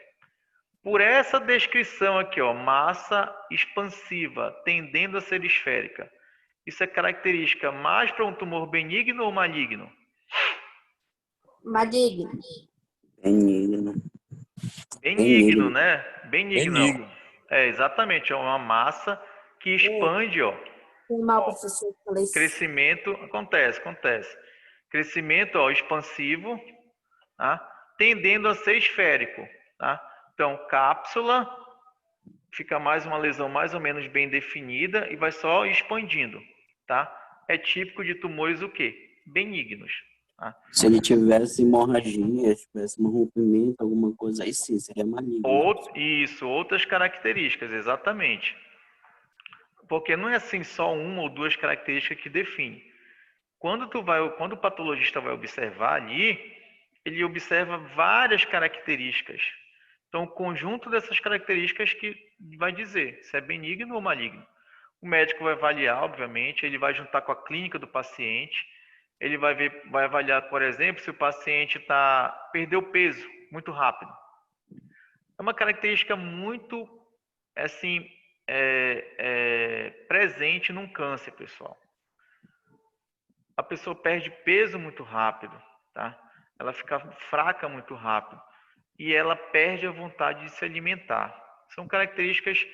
Por essa descrição aqui, ó, massa expansiva tendendo a ser esférica. Isso é característica mais para um tumor benigno ou maligno? Maligno. Benigno. Benigno, né? Benigno. Benigno. É, exatamente. É uma massa que expande, ó. Foi mal, professor. Falei Crescimento, acontece. Crescimento, ó, expansivo, tá? Tendendo a ser esférico, tá? Então, cápsula, fica mais uma lesão mais ou menos bem definida e vai só expandindo, tá? É típico de tumores o quê? Benignos. Tá? Se ele tivesse hemorragia, tivesse um rompimento, alguma coisa, aí sim, seria maligno. Outras características, exatamente. Porque não é assim só uma ou duas características que define. Quando o patologista vai observar ali, ele observa várias características. Então, o conjunto dessas características que vai dizer se é benigno ou maligno. O médico vai avaliar, obviamente, ele vai juntar com a clínica do paciente, ele vai avaliar, por exemplo, se o paciente perdeu peso muito rápido. É uma característica muito, assim, presente num câncer, pessoal. A pessoa perde peso muito rápido, tá? Ela fica fraca muito rápido e ela perde a vontade de se alimentar. São características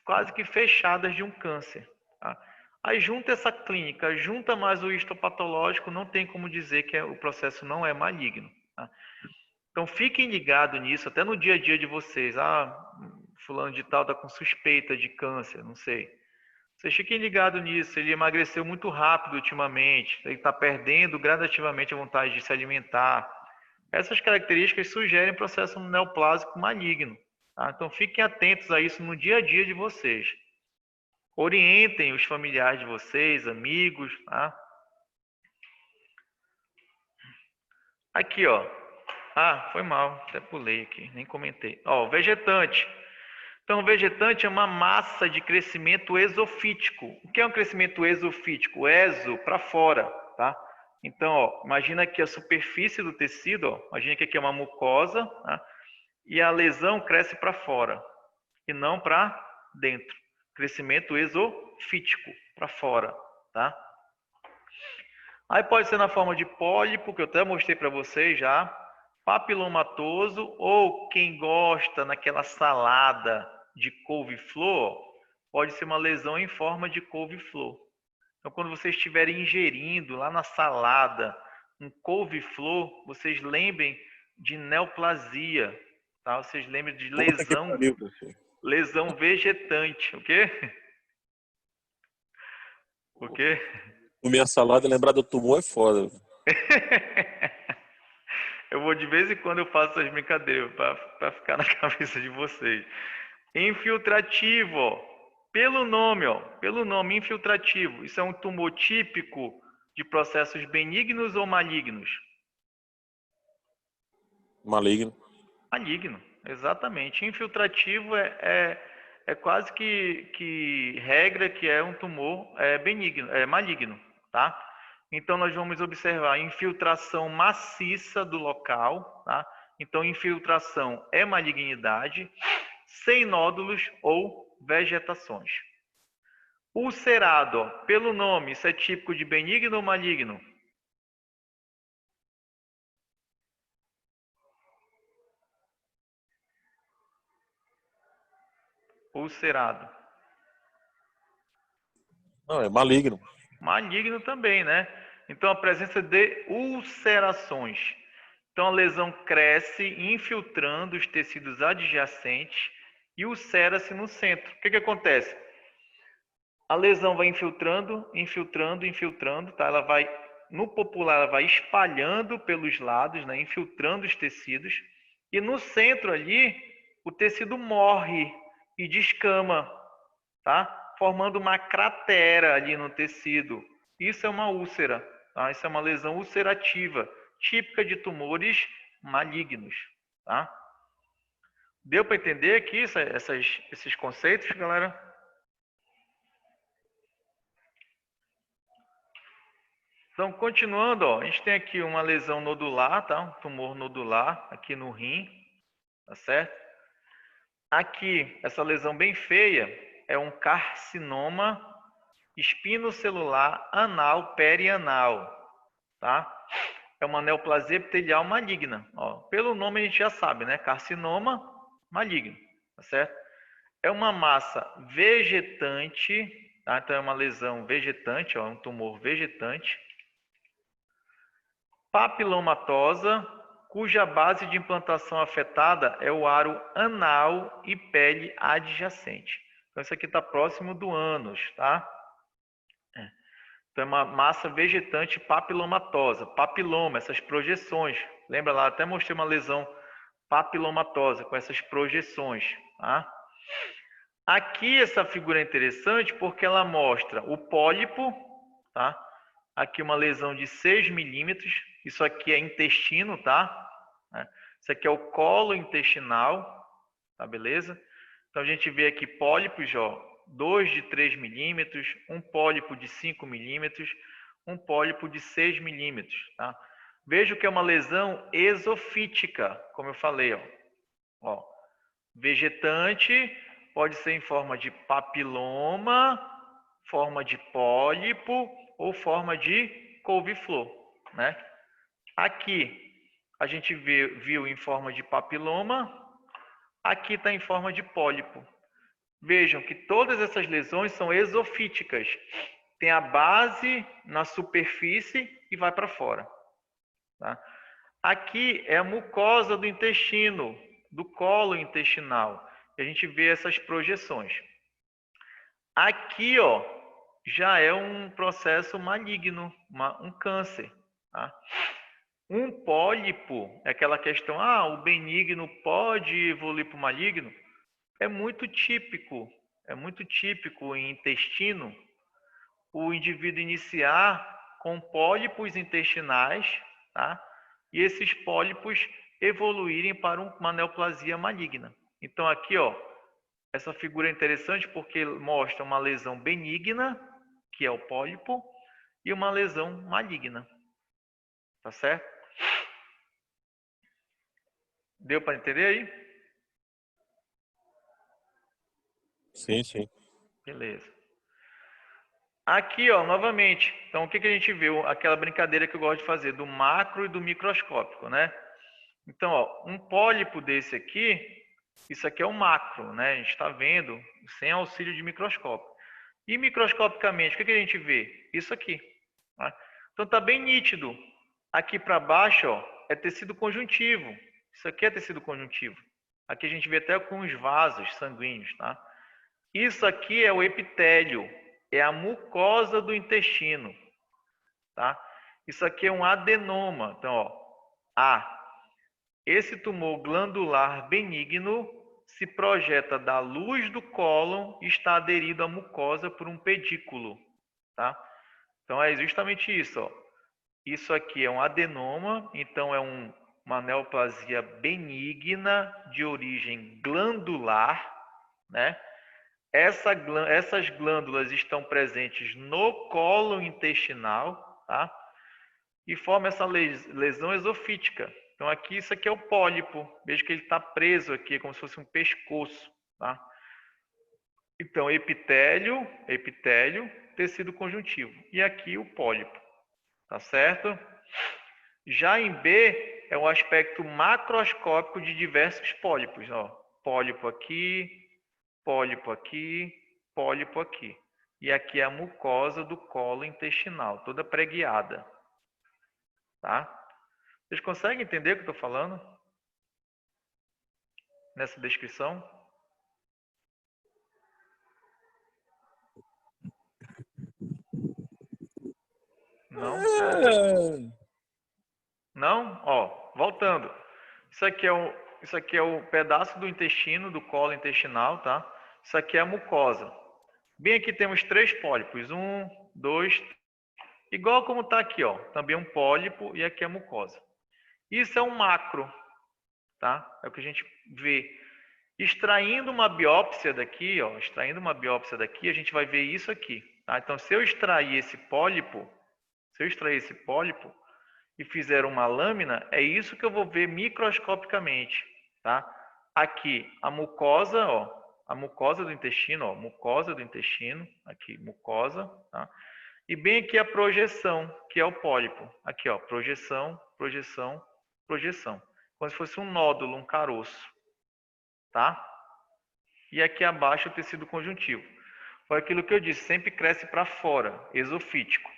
quase que fechadas de um câncer, tá? Aí junta essa clínica, junta mais o histopatológico, não tem como dizer que o processo não é maligno, tá? Então fiquem ligados nisso, até no dia a dia de vocês. Fulano de tal está com suspeita de câncer, não sei. Vocês fiquem ligados nisso, ele emagreceu muito rápido ultimamente, ele está perdendo gradativamente a vontade de se alimentar. Essas características sugerem processo neoplásico maligno. Tá? Então fiquem atentos a isso no dia a dia de vocês. Orientem os familiares de vocês, amigos. Tá? Aqui, ó. Foi mal, até pulei aqui, nem comentei. Ó, vegetante. Então, o vegetante é uma massa de crescimento exofítico. O que é um crescimento exofítico? Exo, para fora, tá? Então, ó, imagina aqui a superfície do tecido, ó, imagina que aqui é uma mucosa, tá? E a lesão cresce para fora e não para dentro. Crescimento exofítico, para fora, tá? Aí pode ser na forma de pólipo, que eu até mostrei para vocês já, papilomatoso, ou quem gosta naquela salada de couve-flor, pode ser uma lesão em forma de couve-flor. Então, quando vocês estiverem ingerindo lá na salada um couve-flor, vocês lembrem de neoplasia, tá? Vocês lembrem de lesão vegetante, o quê? O quê? Comer a salada e lembrar do tumor é foda. Eu vou de vez em quando eu faço essas brincadeiras para ficar na cabeça de vocês. Infiltrativo, ó. Pelo nome infiltrativo. Isso é um tumor típico de processos benignos ou malignos? Maligno. Maligno, exatamente. Infiltrativo é quase que regra que é um tumor benigno, maligno, tá? Então, nós vamos observar infiltração maciça do local, tá? Então, infiltração é malignidade, sem nódulos ou vegetações. Ulcerado, ó, pelo nome, isso é típico de benigno ou maligno? Ulcerado. Não, é maligno. Maligno também, né? Então, a presença de ulcerações. Então a lesão cresce, infiltrando os tecidos adjacentes e ulcera-se no centro. O que acontece? A lesão vai infiltrando, tá? Ela vai, no popular, ela vai espalhando pelos lados, né? Infiltrando os tecidos. E no centro ali, o tecido morre e descama, tá? Formando uma cratera ali no tecido. Isso é uma úlcera, tá? Isso é uma lesão ulcerativa, típica de tumores malignos, tá? Deu para entender aqui esses conceitos, galera? Então, continuando, ó, a gente tem aqui uma lesão nodular, tá? Um tumor nodular aqui no rim, tá certo? Aqui, essa lesão bem feia é um carcinoma espinocelular anal perianal, tá? É uma neoplasia epitelial maligna. Ó, pelo nome a gente já sabe, né? Carcinoma maligno, tá certo? É uma massa vegetante, tá? Então é uma lesão vegetante, ó, um tumor vegetante. Papilomatosa, cuja base de implantação afetada é o aro anal e pele adjacente. Então isso aqui está próximo do ânus, tá? Então é uma massa vegetante papilomatosa. Papiloma, essas projeções. Lembra lá, até mostrei uma lesão papilomatosa com essas projeções, tá? Aqui essa figura é interessante porque ela mostra o pólipo, tá? Aqui uma lesão de 6 milímetros. Isso aqui é intestino, tá? Isso aqui é o colo intestinal, tá? Beleza? Então a gente vê aqui pólipos, ó, 2 de 3 milímetros, um pólipo de 5 milímetros, um pólipo de 6 milímetros, tá? Vejo que é uma lesão esofítica, como eu falei, ó. Vegetante pode ser em forma de papiloma, forma de pólipo ou forma de couve-flor, né? Aqui a gente viu em forma de papiloma, aqui está em forma de pólipo. Vejam que todas essas lesões são esofíticas. Tem a base na superfície e vai para fora, tá? Aqui é a mucosa do intestino, do colo intestinal. E a gente vê essas projeções. Aqui, ó, já é um processo maligno, um câncer, tá? Um pólipo, é aquela questão, o benigno pode evoluir para o maligno, é muito típico em intestino o indivíduo iniciar com pólipos intestinais, tá? E esses pólipos evoluírem para uma neoplasia maligna. Então aqui, ó, essa figura é interessante porque mostra uma lesão benigna, que é o pólipo, e uma lesão maligna. Tá certo? Deu para entender aí? Sim, sim. Beleza. Aqui, ó, novamente. Então, o que a gente viu? Aquela brincadeira que eu gosto de fazer, do macro e do microscópico, né? Então, ó, um pólipo desse aqui, isso aqui é o macro, né? A gente está vendo sem auxílio de microscópio. E microscopicamente, o que a gente vê? Isso aqui. Tá? Então, tá bem nítido. Aqui para baixo, ó, é tecido conjuntivo. Isso aqui é tecido conjuntivo. Aqui a gente vê até com os vasos sanguíneos, tá? Isso aqui é o epitélio, é a mucosa do intestino, tá? Isso aqui é um adenoma. Então, ó, esse tumor glandular benigno se projeta da luz do cólon e está aderido à mucosa por um pedículo, tá? Então é justamente isso, ó. Isso aqui é um adenoma, então é uma neoplasia benigna de origem glandular, né? Essas glândulas estão presentes no colo intestinal, tá? E forma essa lesão esofítica. Então aqui isso aqui é o pólipo. Veja que ele está preso aqui, como se fosse um pescoço, tá? Então epitélio, tecido conjuntivo. E aqui o pólipo, tá certo? Já em B é o aspecto macroscópico de diversos pólipos, ó. Pólipo aqui, pólipo aqui, pólipo aqui. E aqui é a mucosa do colo intestinal, toda preguiada. Tá? Vocês conseguem entender o que eu estou falando? Nessa descrição? Não? Não? Ó, voltando. Isso aqui é o pedaço do intestino, do colo intestinal, tá? Isso aqui é a mucosa. Bem aqui temos 3 pólipos. 1, 2, igual como está aqui, ó. Também um pólipo e aqui a mucosa. Isso é um macro, tá? É o que a gente vê. Extraindo uma biópsia daqui, ó, extraindo uma biópsia daqui, a gente vai ver isso aqui, tá? Então, se eu extrair esse pólipo, e fizer uma lâmina, é isso que eu vou ver microscopicamente, tá? Aqui, a mucosa, ó, a mucosa do intestino, ó, mucosa do intestino, aqui, mucosa, tá? E bem aqui a projeção, que é o pólipo. Aqui, ó, projeção, projeção, projeção. Como se fosse um nódulo, um caroço, tá? E aqui abaixo o tecido conjuntivo. Foi aquilo que eu disse, sempre cresce para fora, exofítico.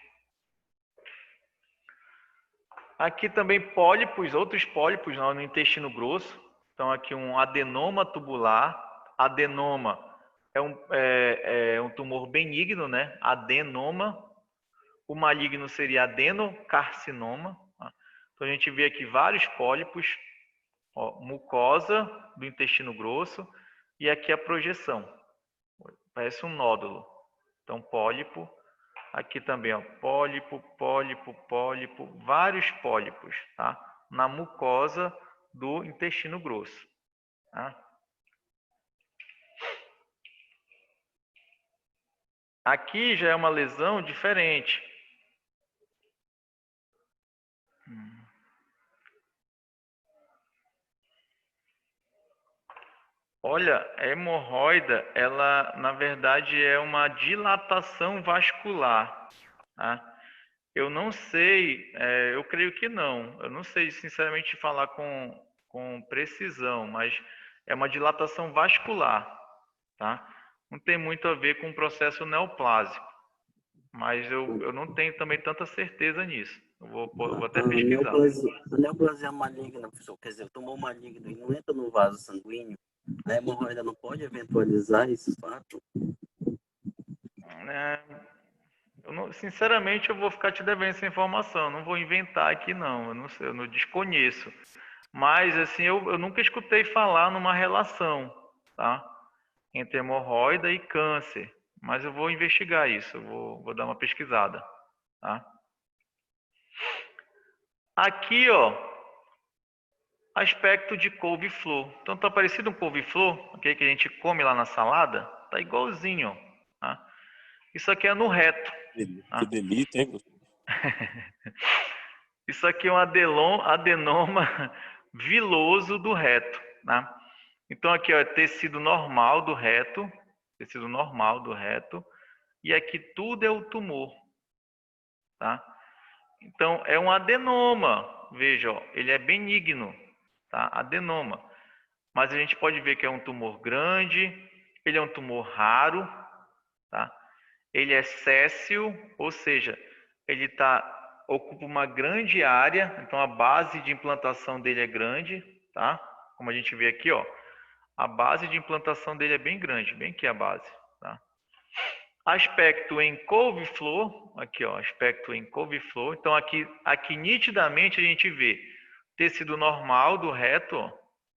Aqui também pólipos, outros pólipos no intestino grosso. Então aqui um adenoma tubular. Adenoma é um tumor benigno, né? Adenoma. O maligno seria adenocarcinoma. Tá? Então a gente vê aqui vários pólipos. Ó, mucosa do intestino grosso. E aqui a projeção. Parece um nódulo. Então pólipo. Aqui também, ó, pólipo, pólipo, pólipo, vários pólipos, tá? Na mucosa do intestino grosso, tá? Aqui já é uma lesão diferente. Olha, a hemorroida, ela na verdade é uma dilatação vascular, tá? Eu não sei, eu creio que não. Eu não sei sinceramente falar com precisão, mas é uma dilatação vascular, tá? Não tem muito a ver com o processo neoplásico, mas eu não tenho também tanta certeza nisso. Eu vou até pesquisar. A neoplasia maligna, professor, quer dizer, o tumor maligno e não entra no vaso sanguíneo, a hemorroida não pode eventualizar esse fato? Sinceramente, eu vou ficar te devendo essa informação. Eu não vou inventar aqui, não. Eu não sei, eu não desconheço. Mas, assim, eu nunca escutei falar numa relação, tá? Entre hemorroida e câncer. Mas eu vou investigar isso. Eu vou dar uma pesquisada, tá? Aqui, ó, aspecto de couve-flor. Então, tá parecido um couve-flor, okay, que a gente come lá na salada? Tá igualzinho, ó, tá? Isso aqui é no reto. Que delícia, hein? Isso aqui é um adenoma viloso do reto, tá? Então aqui ó, é tecido normal do reto, e aqui tudo é o tumor, tá? Então é um adenoma, veja, ó, ele é benigno, tá? Adenoma. Mas a gente pode ver que é um tumor grande, ele é um tumor raro, tá? Ele é séssil, ou seja, ele ocupa uma grande área, então a base de implantação dele é grande, tá? Como a gente vê aqui, ó, a base de implantação dele é bem grande, bem aqui a base, tá? Aspecto em couve-flor, aqui ó, aspecto em couve-flor. Então aqui nitidamente a gente vê tecido normal do reto, ó,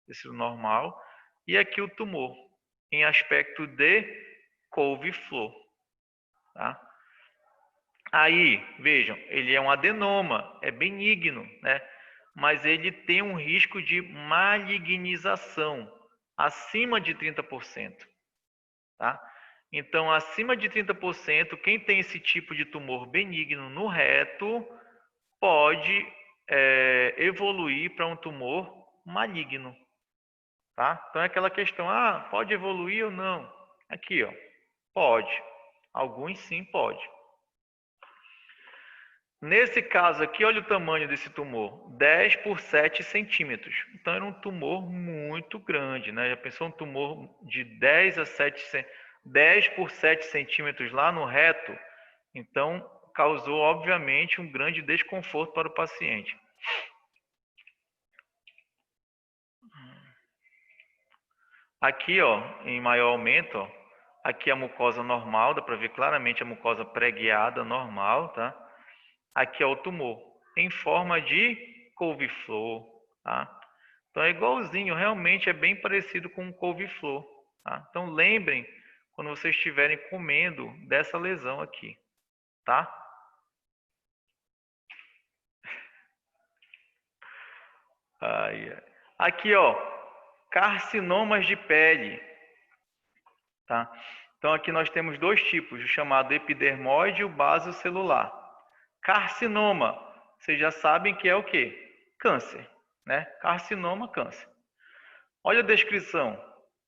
tecido normal, e aqui o tumor em aspecto de couve-flor, tá? Aí, vejam, ele é um adenoma, é benigno, né? Mas ele tem um risco de malignização acima de 30%, tá? Então, acima de 30%, quem tem esse tipo de tumor benigno no reto pode evoluir para um tumor maligno, tá? Então, é aquela questão, pode evoluir ou não? Aqui, ó, pode. Alguns sim, pode. Nesse caso aqui, olha o tamanho desse tumor, 10 por 7 centímetros. Então, era um tumor muito grande, né? Já pensou um tumor de 10 por 7 centímetros lá no reto? Então, causou, obviamente, um grande desconforto para o paciente. Aqui, ó, em maior aumento, ó, aqui a mucosa normal, dá para ver claramente a mucosa pregueada normal, tá? Aqui é o tumor, em forma de couve-flor, tá? Então é igualzinho, realmente é bem parecido com um couve-flor, tá? Então lembrem quando vocês estiverem comendo dessa lesão aqui, tá? Ai, ai. Aqui, ó, carcinomas de pele, tá? Então aqui nós temos dois tipos, o chamado epidermoide e o basocelular. Carcinoma, vocês já sabem que é o quê? Câncer, né? Carcinoma, câncer. Olha a descrição.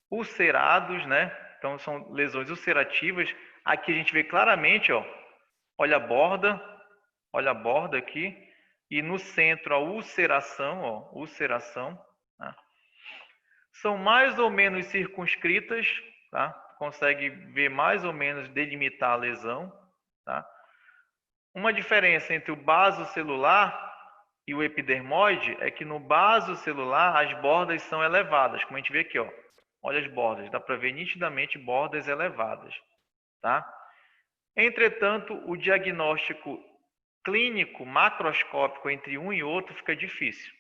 Ulcerados, né? Então são lesões ulcerativas. Aqui a gente vê claramente, ó, olha a borda aqui. E no centro a ulceração, ó, ulceração. Tá? São mais ou menos circunscritas, tá? Consegue ver mais ou menos delimitar a lesão, tá? Uma diferença entre o basocelular e o epidermoide é que no basocelular as bordas são elevadas, como a gente vê aqui, ó. Olha as bordas, dá para ver nitidamente bordas elevadas, tá? Entretanto, o diagnóstico clínico macroscópico entre um e outro fica difícil.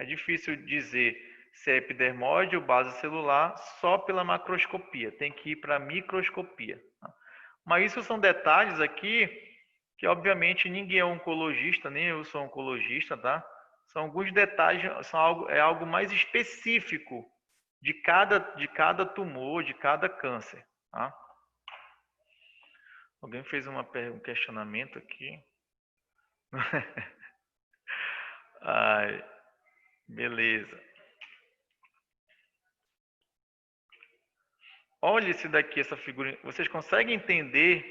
É difícil dizer se é epidermoide ou basocelular só pela macroscopia, tem que ir para a microscopia. Tá? Mas isso são detalhes aqui que obviamente ninguém é oncologista, nem eu sou oncologista, tá? São alguns detalhes, é algo mais específico de cada tumor, de cada câncer, tá? Alguém fez um questionamento aqui. Ai, beleza. Olha esse daqui, essa figurinha. Vocês conseguem entender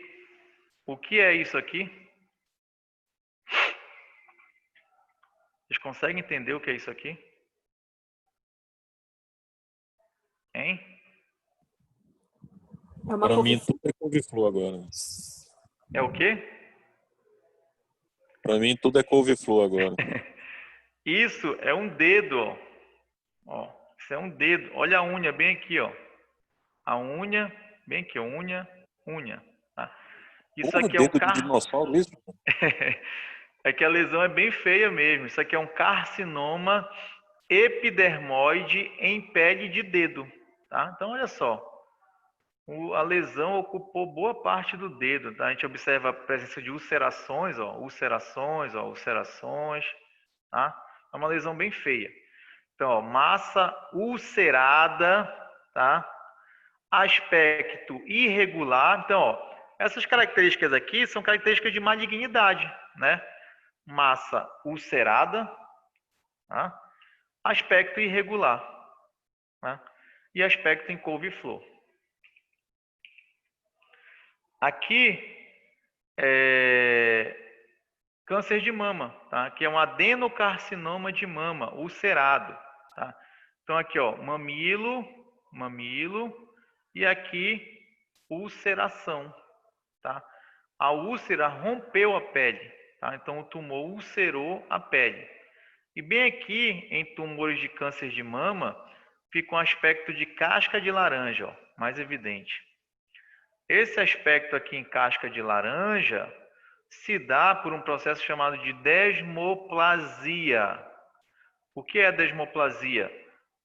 o que é isso aqui? Vocês conseguem entender o que é isso aqui? Hein? É uma Para mim, couve-flor. tudo é couve-flor agora. É o quê? Para mim, tudo é couve-flor agora. Isso é um dedo, ó. Ó, isso é um dedo. Olha a unha bem aqui, ó. A unha, bem aqui, ó. Unha. Tá? Isso Porra, aqui é um dedo de dinossauro, isso? É que a lesão é bem feia mesmo. Isso aqui é um carcinoma epidermoide em pele de dedo, tá? Então, olha só. A lesão ocupou boa parte do dedo, tá? A gente observa a presença de ulcerações, ó. Ulcerações, tá? É uma lesão bem feia. Então, ó, massa ulcerada, tá? Aspecto irregular. Então, ó, essas características aqui são características de malignidade, né? Massa ulcerada, tá? Aspecto irregular, tá? E aspecto em couve-flor. Aqui é câncer de mama, tá? Que é um adenocarcinoma de mama ulcerado, tá? Então aqui, ó, mamilo, e aqui ulceração, tá? A úlcera rompeu a pele, tá? Então o tumor ulcerou a pele. E bem aqui em tumores de câncer de mama fica um aspecto de casca de laranja, ó, mais evidente. Esse aspecto aqui em casca de laranja se dá por um processo chamado de desmoplasia. O que é desmoplasia?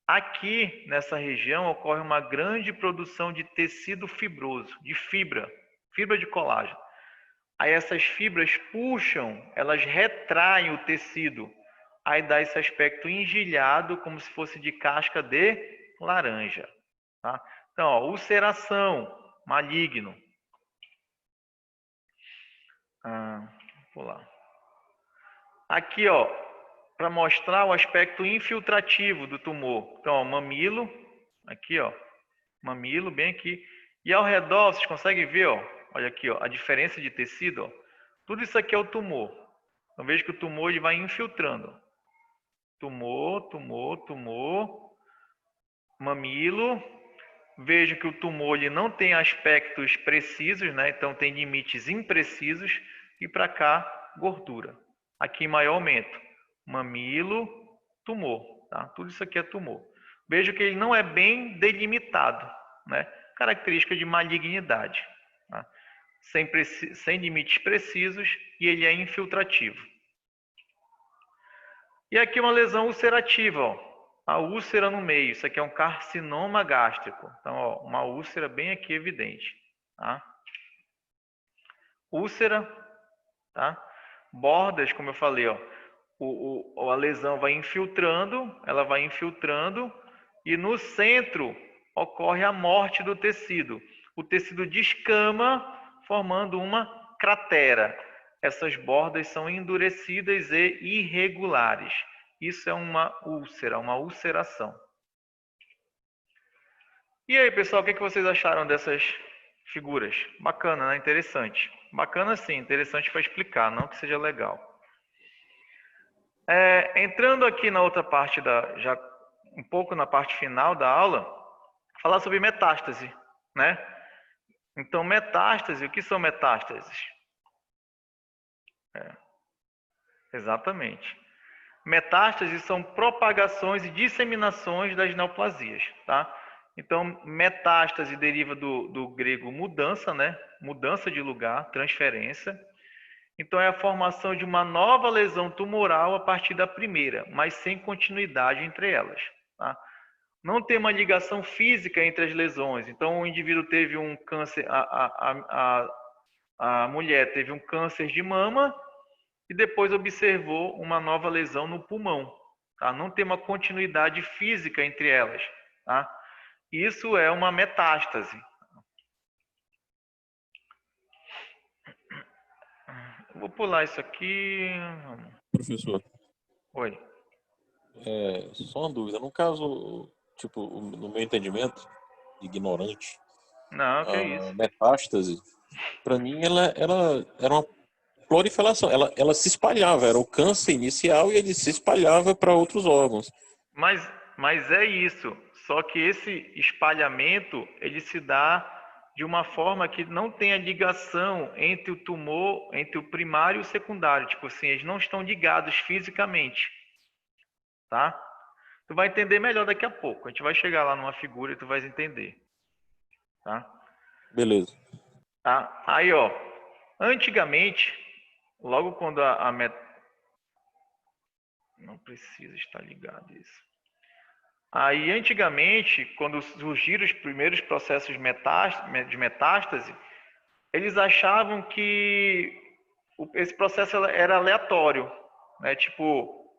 Aqui, nessa região, ocorre uma grande produção de tecido fibroso, de fibra de colágeno. Aí essas fibras puxam, elas retraem o tecido. Aí dá esse aspecto engilhado, como se fosse de casca de laranja. Tá? Então, ó, ulceração, maligno. Vou lá. Aqui, ó, para mostrar o aspecto infiltrativo do tumor. Então, ó, mamilo, aqui, ó, mamilo, bem aqui. E ao redor, vocês conseguem ver, ó, olha aqui, ó, a diferença de tecido, ó. Tudo isso aqui é o tumor. Então, veja que o tumor ele vai infiltrando. Tumor, mamilo. Veja que o tumor ele não tem aspectos precisos, né? Então tem limites imprecisos. E para cá, gordura. Aqui em maior aumento. Mamilo, tumor. Tá? Tudo isso aqui é tumor. vejo que ele não é bem delimitado, né? Característica de malignidade, tá? Sem limites precisos, e ele é infiltrativo. E aqui uma lesão ulcerativa, ó. A úlcera no meio, isso aqui é um carcinoma gástrico. Então, ó, uma úlcera bem aqui evidente, tá? Úlcera, tá? Bordas, como eu falei, ó, a lesão vai infiltrando, ela vai infiltrando, e no centro ocorre a morte do tecido. O tecido descama, formando uma cratera. Essas bordas são endurecidas e irregulares. Isso é uma úlcera, uma ulceração. E aí, pessoal, o que vocês acharam dessas figuras? Bacana, né? Interessante. Bacana sim, interessante para explicar, não que seja legal. Entrando aqui na outra parte, já um pouco na parte final da aula, falar sobre metástase, né? Então, metástase, o que são metástases? Exatamente. Metástases são propagações e disseminações das neoplasias, tá? Então, metástase deriva do grego mudança, né? Mudança de lugar, transferência. Então, é a formação de uma nova lesão tumoral a partir da primeira, mas sem continuidade entre elas, tá? Não tem uma ligação física entre as lesões. Então, o indivíduo teve um câncer, a mulher teve um câncer de mama e depois observou uma nova lesão no pulmão, tá? Não tem uma continuidade física entre elas, tá? Isso é uma metástase. Vou pular isso aqui. Professor, Oi. só uma dúvida. No caso, tipo, no meu entendimento, ignorante, Não, que é a isso. metástase, para mim, ela era uma proliferação. Ela se espalhava, era o câncer inicial e ele se espalhava para outros órgãos. Mas é isso. Só que esse espalhamento, ele se dá de uma forma que não tem a ligação entre o tumor, entre o primário e o secundário. Tipo assim, eles não estão ligados fisicamente, tá? Tu vai entender melhor daqui a pouco. A gente vai chegar lá numa figura e tu vai entender, tá? Beleza. Tá? Aí, ó, antigamente, logo quando não precisa estar ligado isso. Aí, antigamente, quando surgiram os primeiros processos de metástase, eles achavam que esse processo era aleatório, né? Tipo,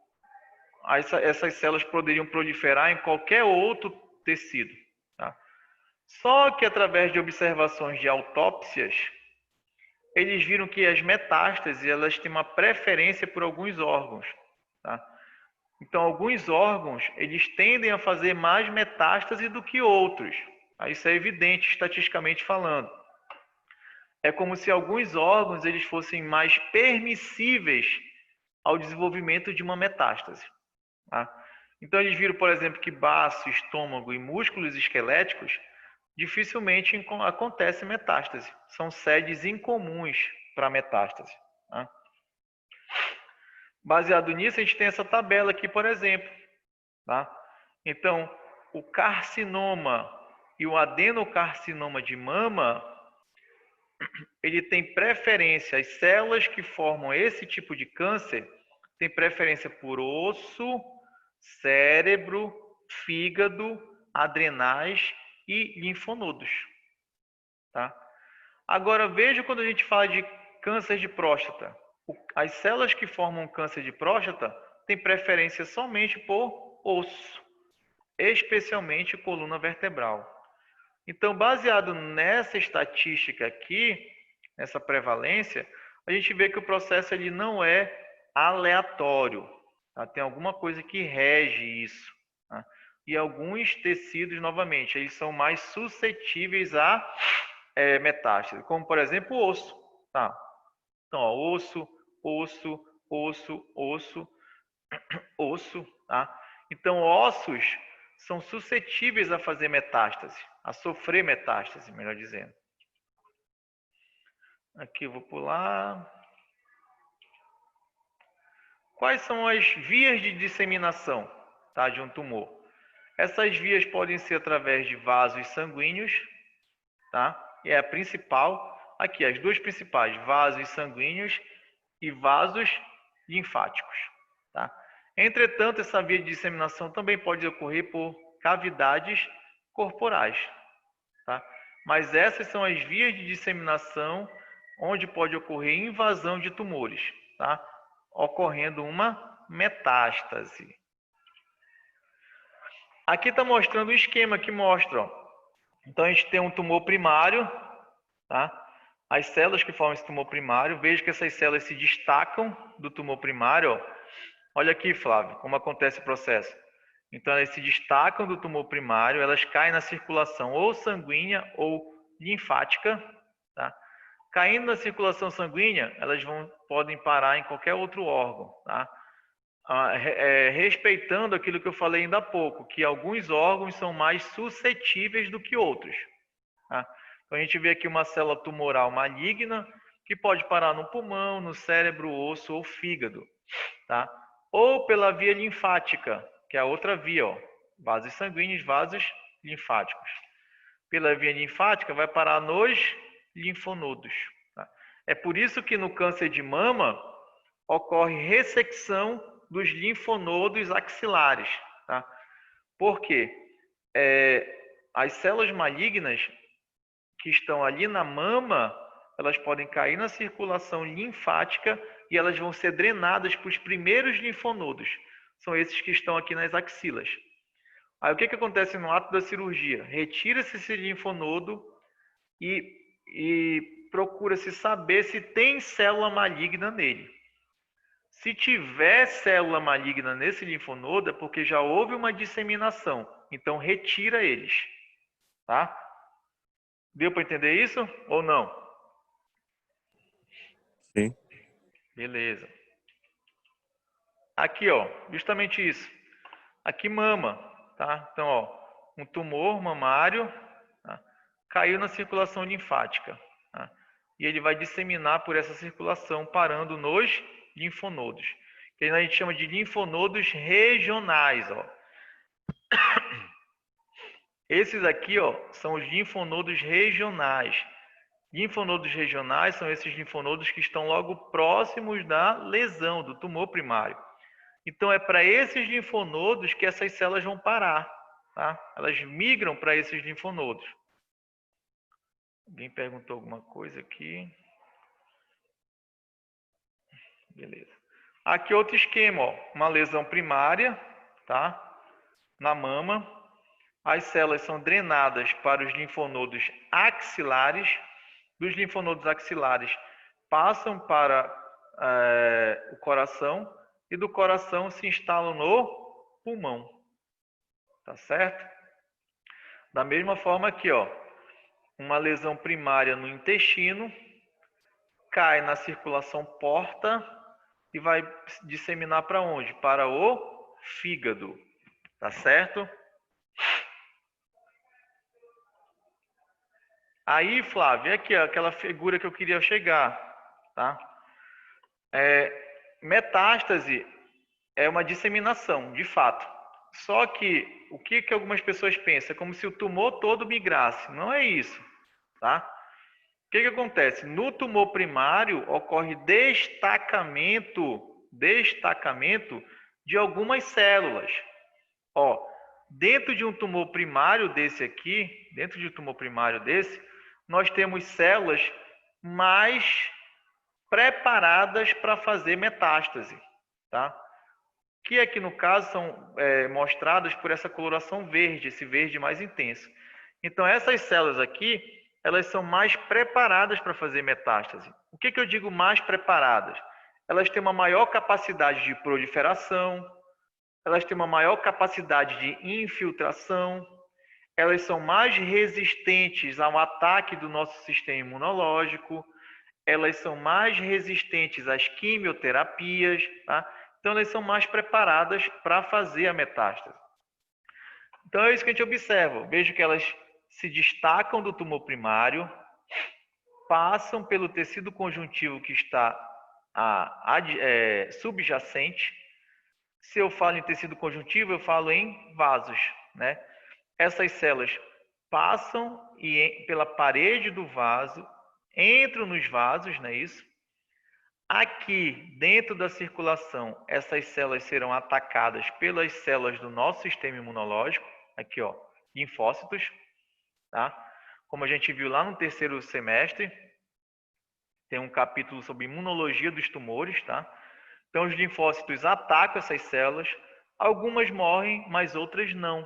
essas células poderiam proliferar em qualquer outro tecido, tá? Só que através de observações de autópsias, eles viram que as metástases elas têm uma preferência por alguns órgãos, tá? Então, alguns órgãos, eles tendem a fazer mais metástase do que outros. Isso é evidente estatisticamente falando. É como se alguns órgãos eles fossem mais permissíveis ao desenvolvimento de uma metástase, tá? Então, eles viram, por exemplo, que baço, estômago e músculos esqueléticos dificilmente acontece metástase. São sedes incomuns para metástase, tá? Baseado nisso, a gente tem essa tabela aqui, por exemplo, tá? Então, o carcinoma e o adenocarcinoma de mama, ele tem preferência, as células que formam esse tipo de câncer têm preferência por osso, cérebro, fígado, adrenais e linfonodos, tá? Agora, veja quando a gente fala de câncer de próstata. As células que formam câncer de próstata têm preferência somente por osso, especialmente coluna vertebral. Então, baseado nessa estatística aqui, nessa prevalência, a gente vê que o processo ele não é aleatório, tá? Tem alguma coisa que rege isso, tá? E alguns tecidos, novamente, eles são mais suscetíveis a metástase, como por exemplo o osso, tá? Então, ó, osso, osso, tá? Então, ossos são suscetíveis a fazer metástase, a sofrer metástase, melhor dizendo. Aqui eu vou pular. Quais são as vias de disseminação, tá, de um tumor? Essas vias podem ser através de vasos sanguíneos, tá? E é a principal, aqui, as duas principais, vasos sanguíneos e vasos linfáticos, tá? Entretanto, essa via de disseminação também pode ocorrer por cavidades corporais, tá? Mas essas são as vias de disseminação onde pode ocorrer invasão de tumores, tá? Ocorrendo uma metástase. Aqui está mostrando o esquema que mostra, ó. Então a gente tem um tumor primário, tá? As células que formam esse tumor primário, veja que essas células se destacam do tumor primário, ó. Olha aqui, Flávio, como acontece o processo. Então elas se destacam do tumor primário, elas caem na circulação ou sanguínea ou linfática, tá? Caindo na circulação sanguínea, elas podem parar em qualquer outro órgão, tá? Respeitando aquilo que eu falei ainda há pouco, que alguns órgãos são mais suscetíveis do que outros, tá? Então a gente vê aqui uma célula tumoral maligna que pode parar no pulmão, no cérebro, osso ou fígado, tá? Ou pela via linfática, que é a outra via, ó, vasos sanguíneos, vasos linfáticos. Pela via linfática vai parar nos linfonodos, tá? É por isso que no câncer de mama ocorre ressecção dos linfonodos axilares, tá? Por quê? As células malignas que estão ali na mama, elas podem cair na circulação linfática e elas vão ser drenadas para os primeiros linfonodos. São esses que estão aqui nas axilas. Aí o que acontece no ato da cirurgia? Retira-se esse linfonodo e procura-se saber se tem célula maligna nele. Se tiver célula maligna nesse linfonodo, é porque já houve uma disseminação. Então, retira eles. Tá? Deu para entender isso ou não? Sim. Beleza. Aqui, ó, justamente isso. Aqui, mama. Tá? Então, ó, um tumor mamário, tá? Caiu na circulação linfática. Tá? E ele vai disseminar por essa circulação, parando nos linfonodos, que a gente chama de linfonodos regionais, ó. Esses aqui, ó, são os linfonodos regionais. Linfonodos regionais são esses linfonodos que estão logo próximos da lesão, do tumor primário. Então é para esses linfonodos que essas células vão parar, tá? Elas migram para esses linfonodos. Alguém perguntou alguma coisa aqui? Beleza. Aqui outro esquema, ó, uma lesão primária, tá? Na mama, as células são drenadas para os linfonodos axilares, dos linfonodos axilares passam para o coração e do coração se instalam no pulmão, tá certo? Da mesma forma aqui, ó, uma lesão primária no intestino, cai na circulação porta e vai disseminar para onde? Para o fígado, tá certo? Aí, Flávio, aqui ó, aquela figura que eu queria chegar, tá? Metástase é uma disseminação, de fato. Só que o que algumas pessoas pensam? É como se o tumor todo migrasse. Não é isso, tá? O que acontece? No tumor primário ocorre destacamento de algumas células. Ó, dentro de um tumor primário desse aqui, nós temos células mais preparadas para fazer metástase, tá? Que aqui no caso são mostradas por essa coloração verde, esse verde mais intenso. Então essas células aqui, elas são mais preparadas para fazer metástase. O que eu digo mais preparadas? Elas têm uma maior capacidade de proliferação, elas têm uma maior capacidade de infiltração, elas são mais resistentes ao ataque do nosso sistema imunológico, elas são mais resistentes às quimioterapias, tá? Então elas são mais preparadas para fazer a metástase. Então é isso que a gente observa. Vejo que elas se destacam do tumor primário, passam pelo tecido conjuntivo que está subjacente. Se eu falo em tecido conjuntivo, eu falo em vasos, né? Essas células passam pela parede do vaso, entram nos vasos, não é isso? Aqui, dentro da circulação, essas células serão atacadas pelas células do nosso sistema imunológico, aqui, ó, linfócitos, tá? Como a gente viu lá no terceiro semestre, tem um capítulo sobre imunologia dos tumores, tá? Então, os linfócitos atacam essas células, algumas morrem, mas outras não,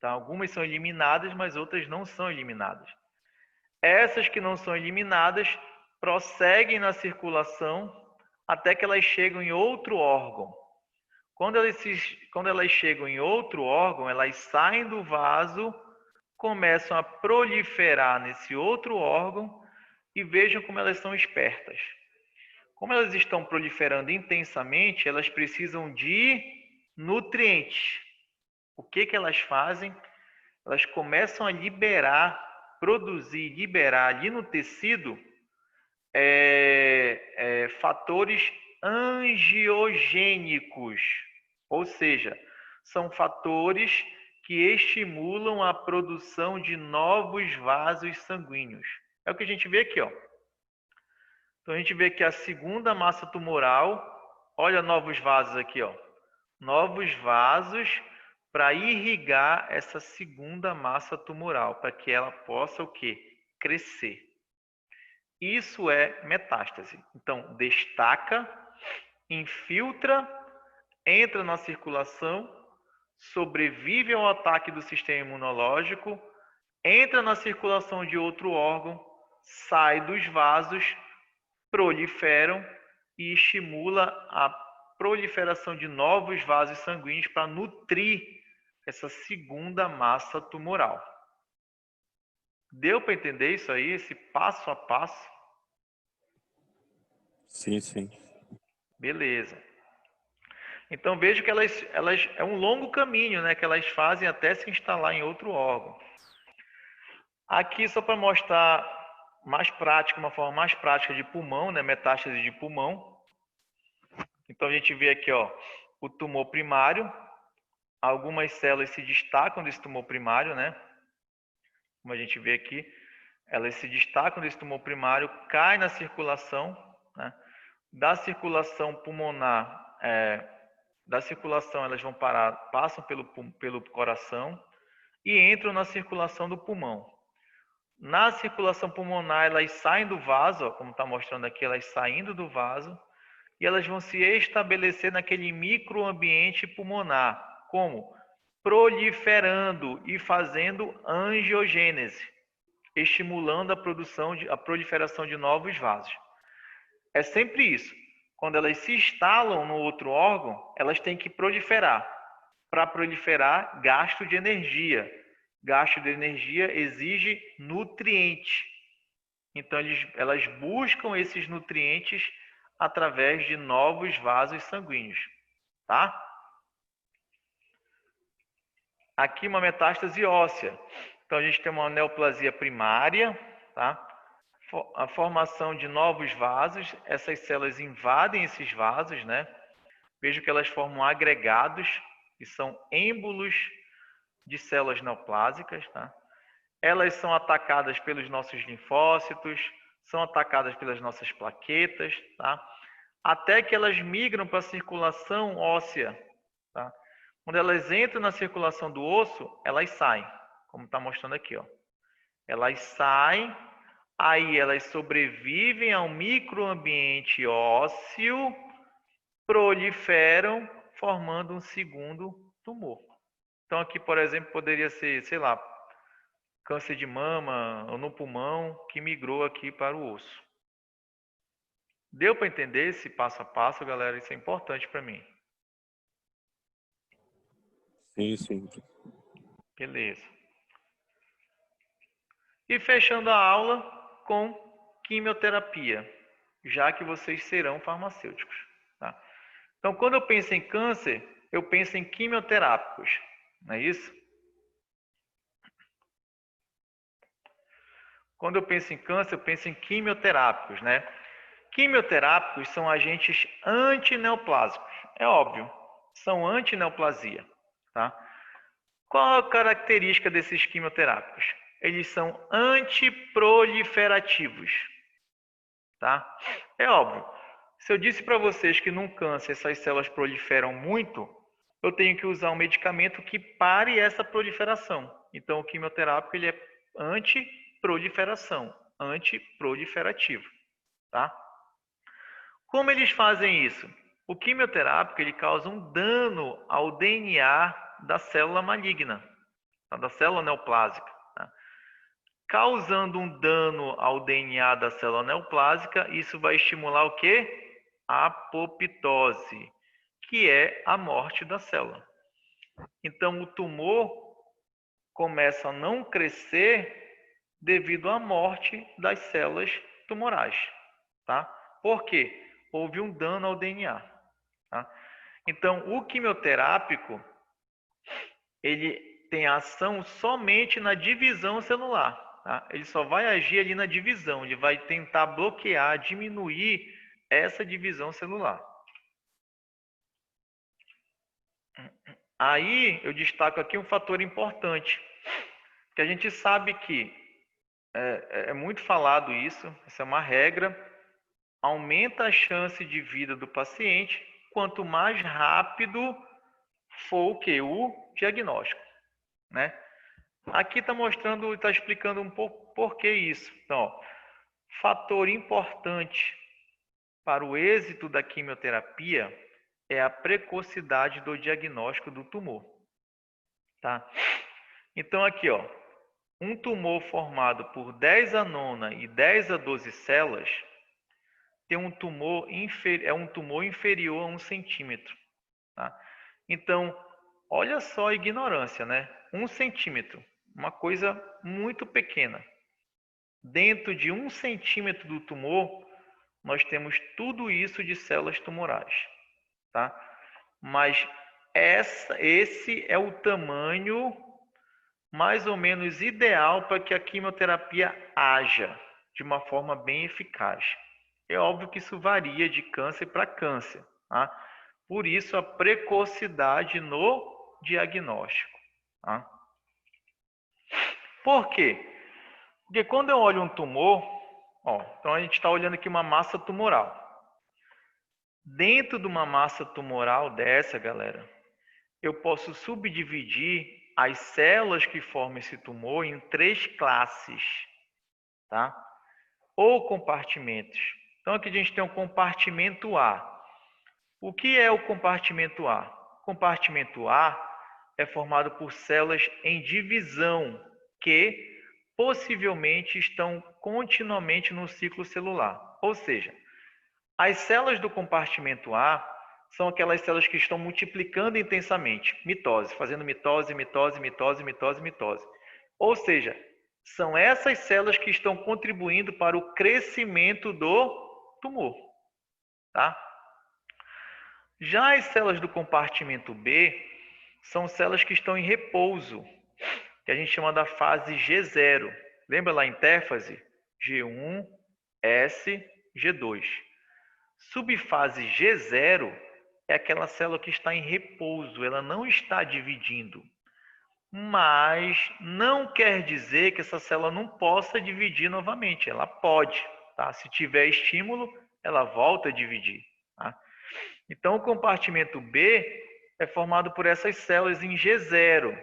tá? Algumas são eliminadas, mas outras não são eliminadas. Essas que não são eliminadas prosseguem na circulação até que elas chegam em outro órgão. Quando elas chegam em outro órgão, elas saem do vaso, começam a proliferar nesse outro órgão e vejam como elas são espertas. Como elas estão proliferando intensamente, elas precisam de nutrientes. O que elas fazem? Elas começam a liberar ali no tecido fatores angiogênicos, ou seja, são fatores que estimulam a produção de novos vasos sanguíneos. É o que a gente vê aqui, ó. Então a gente vê que a segunda massa tumoral, olha novos vasos aqui, ó. Novos vasos para irrigar essa segunda massa tumoral, para que ela possa o quê? Crescer. Isso é metástase. Então, destaca, infiltra, entra na circulação, sobrevive ao ataque do sistema imunológico, entra na circulação de outro órgão, sai dos vasos, proliferam e estimula a proliferação de novos vasos sanguíneos para nutrir essa segunda massa tumoral. Deu para entender isso aí, esse passo a passo? Sim, sim. Beleza. Então veja que elas é um longo caminho, né, que elas fazem até se instalar em outro órgão. Aqui só para mostrar mais prática, uma forma mais prática de pulmão, né, metástase de pulmão. Então a gente vê aqui, ó, o tumor primário. Algumas células se destacam desse tumor primário, né? Como a gente vê aqui, elas se destacam desse tumor primário, cai na circulação, né? Da circulação pulmonar, da circulação elas vão parar, passam pelo coração e entram na circulação do pulmão. Na circulação pulmonar, elas saem do vaso, ó, como está mostrando aqui, elas saindo do vaso, e elas vão se estabelecer naquele microambiente pulmonar. Como? Proliferando e fazendo angiogênese, estimulando a proliferação de novos vasos. É sempre isso. Quando elas se instalam no outro órgão, elas têm que proliferar. Para proliferar, gasto de energia. Gasto de energia exige nutriente. Então, elas buscam esses nutrientes através de novos vasos sanguíneos. Tá? Aqui uma metástase óssea. Então, a gente tem uma neoplasia primária, tá? A formação de novos vasos, essas células invadem esses vasos, né? Vejo que elas formam agregados, que são êmbolos de células neoplásicas, tá? Elas são atacadas pelos nossos linfócitos, são atacadas pelas nossas plaquetas, tá? Até que elas migram para a circulação óssea, tá? Quando elas entram na circulação do osso, elas saem, como está mostrando aqui, ó. Elas saem, aí elas sobrevivem ao microambiente ósseo, proliferam, formando um segundo tumor. Então aqui, por exemplo, poderia ser, sei lá, câncer de mama ou no pulmão que migrou aqui para o osso. Deu para entender esse passo a passo, galera? Isso é importante para mim. Sim, sim. Beleza. E fechando a aula com quimioterapia, já que vocês serão farmacêuticos. Tá? Então, quando eu penso em câncer, eu penso em quimioterápicos, não é isso? Quando eu penso em câncer, eu penso em quimioterápicos, né? Quimioterápicos são agentes antineoplásicos, é óbvio, são antineoplasia, tá? Qual a característica desses quimioterápicos? Eles são antiproliferativos, tá? É óbvio. Se eu disse para vocês que num câncer essas células proliferam muito, eu tenho que usar um medicamento que pare essa proliferação. Então, o quimioterápico ele é antiproliferativo, tá? Como eles fazem isso? O quimioterápico ele causa um dano ao DNA da célula maligna, tá? Da célula neoplásica, tá? Causando um dano ao DNA da célula neoplásica, isso vai estimular o quê? A apoptose, que é a morte da célula. Então, o tumor começa a não crescer devido à morte das células tumorais, tá? Por quê? Houve um dano ao DNA, tá? Então, o quimioterápico, ele tem ação somente na divisão celular, tá? Ele só vai agir ali na divisão, ele vai tentar bloquear, diminuir essa divisão celular. Aí eu destaco aqui um fator importante, que a gente sabe que é muito falado isso, essa é uma regra, aumenta a chance de vida do paciente quanto mais rápido for o que? O diagnóstico, né? Aqui está mostrando, está explicando um pouco por que isso. Então, ó, fator importante para o êxito da quimioterapia é a precocidade do diagnóstico do tumor, tá? Então aqui, ó, um tumor formado por 10 a nona e 10 a 12 células tem um tumor inferior a 1 centímetro, tá? Então, olha só a ignorância, né? 1 centímetro, uma coisa muito pequena. Dentro de 1 centímetro do tumor, nós temos tudo isso de células tumorais, tá? Mas esse é o tamanho mais ou menos ideal para que a quimioterapia haja de uma forma bem eficaz. É óbvio que isso varia de câncer para câncer, tá? Por isso a precocidade no diagnóstico, tá? Por quê? Porque quando eu olho um tumor, ó, então a gente está olhando aqui uma massa tumoral. Dentro de uma massa tumoral dessa, galera, eu posso subdividir as células que formam esse tumor em 3 classes, tá? Ou compartimentos. Então aqui a gente tem o compartimento A. O que é o compartimento A? O compartimento A é formado por células em divisão que possivelmente estão continuamente no ciclo celular. Ou seja, as células do compartimento A são aquelas células que estão multiplicando intensamente, mitose, fazendo mitose, mitose, mitose, mitose, mitose. Ou seja, são essas células que estão contribuindo para o crescimento do tumor, tá? Já as células do compartimento B são células que estão em repouso, que a gente chama da fase G0. Lembra lá a interfase? G1, S, G2. Subfase G0 é aquela célula que está em repouso, ela não está dividindo. Mas não quer dizer que essa célula não possa dividir novamente. Ela pode, tá? Se tiver estímulo, ela volta a dividir, tá? Então, o compartimento B é formado por essas células em G0,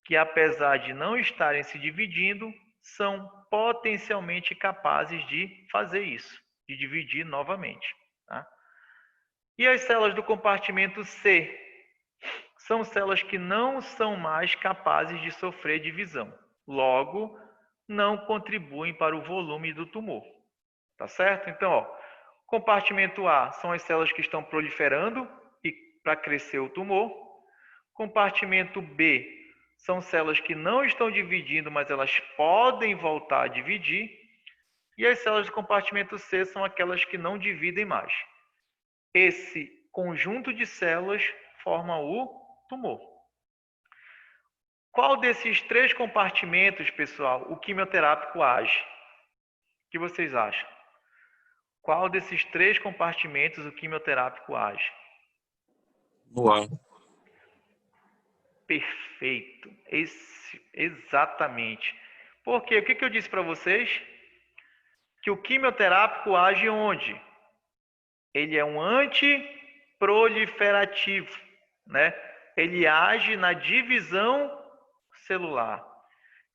que apesar de não estarem se dividindo, são potencialmente capazes de fazer isso, de dividir novamente, tá? E as células do compartimento C são células que não são mais capazes de sofrer divisão. Logo, não contribuem para o volume do tumor. Tá certo? Então, ó, compartimento A são as células que estão proliferando e para crescer o tumor. Compartimento B são células que não estão dividindo, mas elas podem voltar a dividir. E as células do compartimento C são aquelas que não dividem mais. Esse conjunto de células forma o tumor. Qual desses 3 compartimentos, pessoal, o quimioterápico age? O que vocês acham? Qual desses 3 compartimentos o quimioterápico age? No A. Perfeito. Exatamente. Porque o que eu disse para vocês? Que o quimioterápico age onde? Ele é um antiproliferativo, né? Ele age na divisão celular.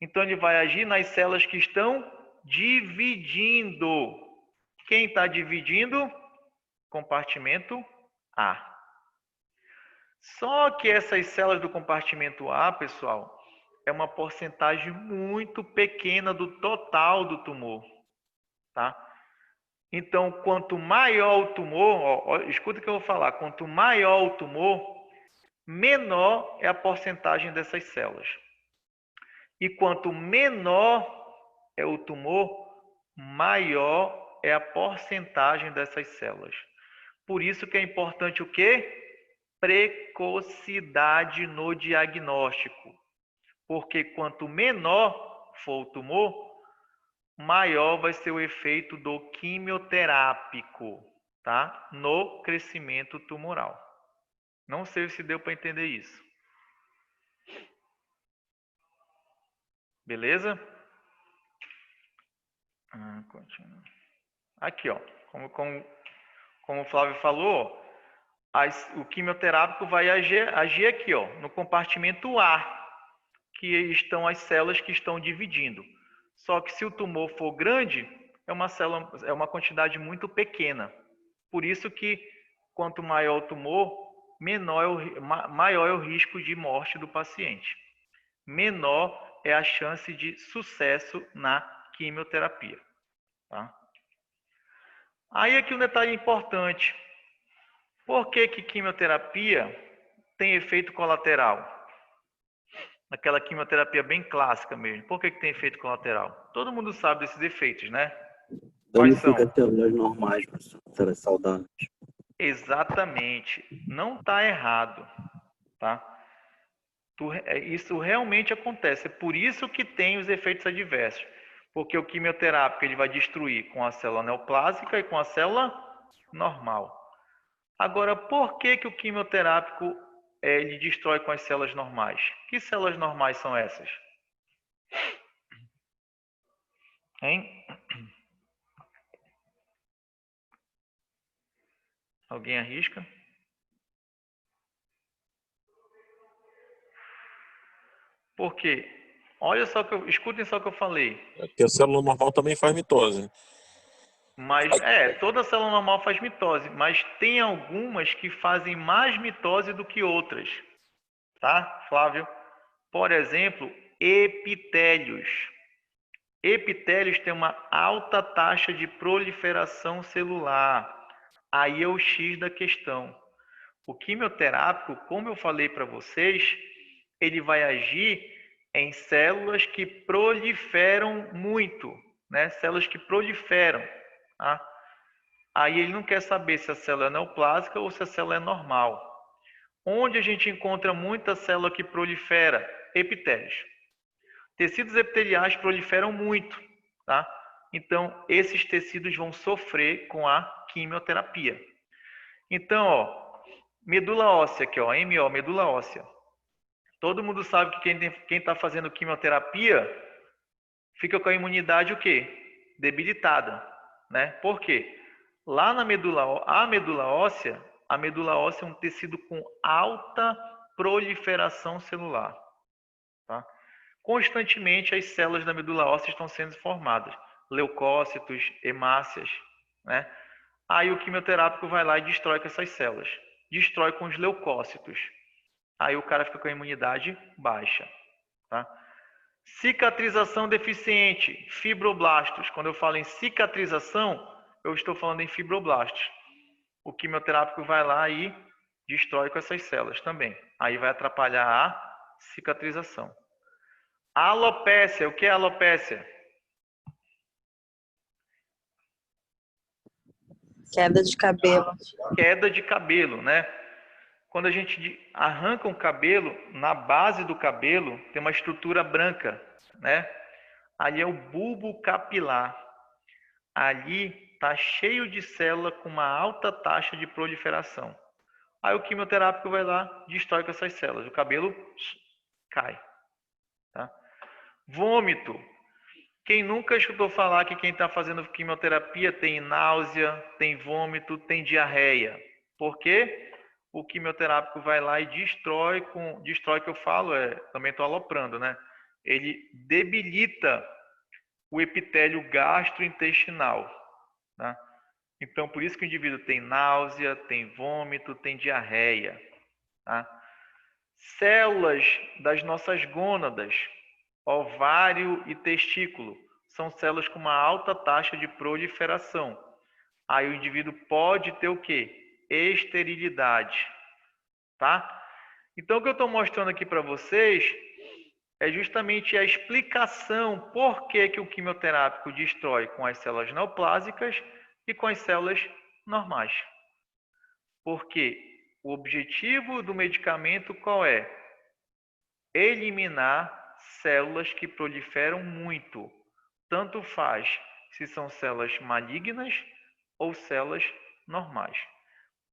Então, ele vai agir nas células que estão dividindo. Quem está dividindo? Compartimento A. Só que essas células do compartimento A, pessoal, é uma porcentagem muito pequena do total do tumor, tá? Então, quanto maior o tumor, escuta o que eu vou falar, quanto maior o tumor, menor é a porcentagem dessas células. E quanto menor é o tumor, maior é a porcentagem dessas células. Por isso que é importante o quê? Precocidade no diagnóstico. Porque quanto menor for o tumor, maior vai ser o efeito do quimioterápico, tá? No crescimento tumoral. Não sei se deu para entender isso. Beleza? Continua. Aqui, ó. Como o Flávio falou, o quimioterápico vai agir aqui, ó, no compartimento A, que estão as células que estão dividindo. Só que se o tumor for grande, é uma quantidade muito pequena. Por isso que quanto maior o tumor, maior é o risco de morte do paciente. Menor é a chance de sucesso na quimioterapia. Tá? Aí aqui um detalhe importante. Por que quimioterapia tem efeito colateral? Aquela quimioterapia bem clássica mesmo. Por que tem efeito colateral? Todo mundo sabe desses efeitos, né? Quais são? Danifica células normais, professor, células saudáveis. Exatamente. Não está errado, tá? Isso realmente acontece. É por isso que tem os efeitos adversos. Porque o quimioterápico ele vai destruir com a célula neoplásica e com a célula normal. Agora, por que o quimioterápico ele destrói com as células normais? Que células normais são essas? Hein? Alguém arrisca? Por quê? Olha só escutem só o que eu falei. Porque a célula normal também faz mitose. Mas toda célula normal faz mitose, mas tem algumas que fazem mais mitose do que outras. Tá, Flávio? Por exemplo, epitélios. Epitélios têm uma alta taxa de proliferação celular. Aí é o X da questão. O quimioterápico, como eu falei para vocês, ele vai agir em células que proliferam muito, né? Células que proliferam. Tá? Aí ele não quer saber se a célula é neoplásica ou se a célula é normal. Onde a gente encontra muita célula que prolifera? Epitélios. Tecidos epiteliais proliferam muito, tá? Então, esses tecidos vão sofrer com a quimioterapia. Então, ó, medula óssea aqui, ó, MO, medula óssea. Todo mundo sabe que quem está fazendo quimioterapia fica com a imunidade o quê? Debilitada, né? Por quê? Lá na medula óssea é um tecido com alta proliferação celular, tá? Constantemente as células da medula óssea estão sendo formadas, leucócitos, hemácias, né? Aí o quimioterápico vai lá e destrói com essas células, destrói com os leucócitos. Aí o cara fica com a imunidade baixa, tá? Cicatrização deficiente, fibroblastos. Quando eu falo em cicatrização, eu estou falando em fibroblastos. O quimioterápico vai lá e destrói com essas células também. Aí vai atrapalhar a cicatrização. Alopécia. O que é alopécia? Queda de cabelo. Queda de cabelo, né? Quando a gente arranca um cabelo, na base do cabelo tem uma estrutura branca, né? Ali é o bulbo capilar. Ali está cheio de célula com uma alta taxa de proliferação. Aí o quimioterápico vai lá, destrói com essas células. O cabelo cai. Tá? Vômito. Quem nunca escutou falar que quem está fazendo quimioterapia tem náusea, tem vômito, tem diarreia? Por quê? O quimioterápico vai lá e destrói, que eu falo, também estou aloprando, né? Ele debilita o epitélio gastrointestinal, tá? Então, por isso que o indivíduo tem náusea, tem vômito, tem diarreia, tá? Células das nossas gônadas, ovário e testículo, são células com uma alta taxa de proliferação. Aí o indivíduo pode ter o quê? Esterilidade, tá? Então, o que eu estou mostrando aqui para vocês é justamente a explicação por que o quimioterápico destrói com as células neoplásicas e com as células normais. Porque o objetivo do medicamento qual é? Eliminar células que proliferam muito. Tanto faz se são células malignas ou células normais.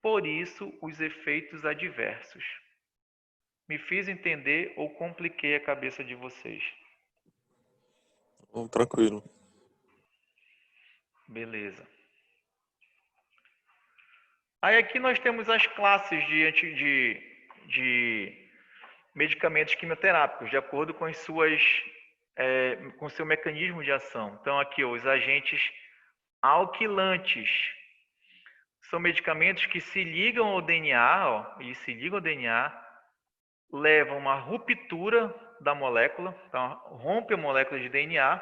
Por isso, os efeitos adversos. Me fiz entender ou compliquei a cabeça de vocês? Tranquilo. Beleza. Aí aqui nós temos as classes de medicamentos quimioterápicos, de acordo com com seu mecanismo de ação. Então aqui os agentes alquilantes são medicamentos que se ligam ao DNA, eles se ligam ao DNA, levam uma ruptura da molécula, então rompe a molécula de DNA,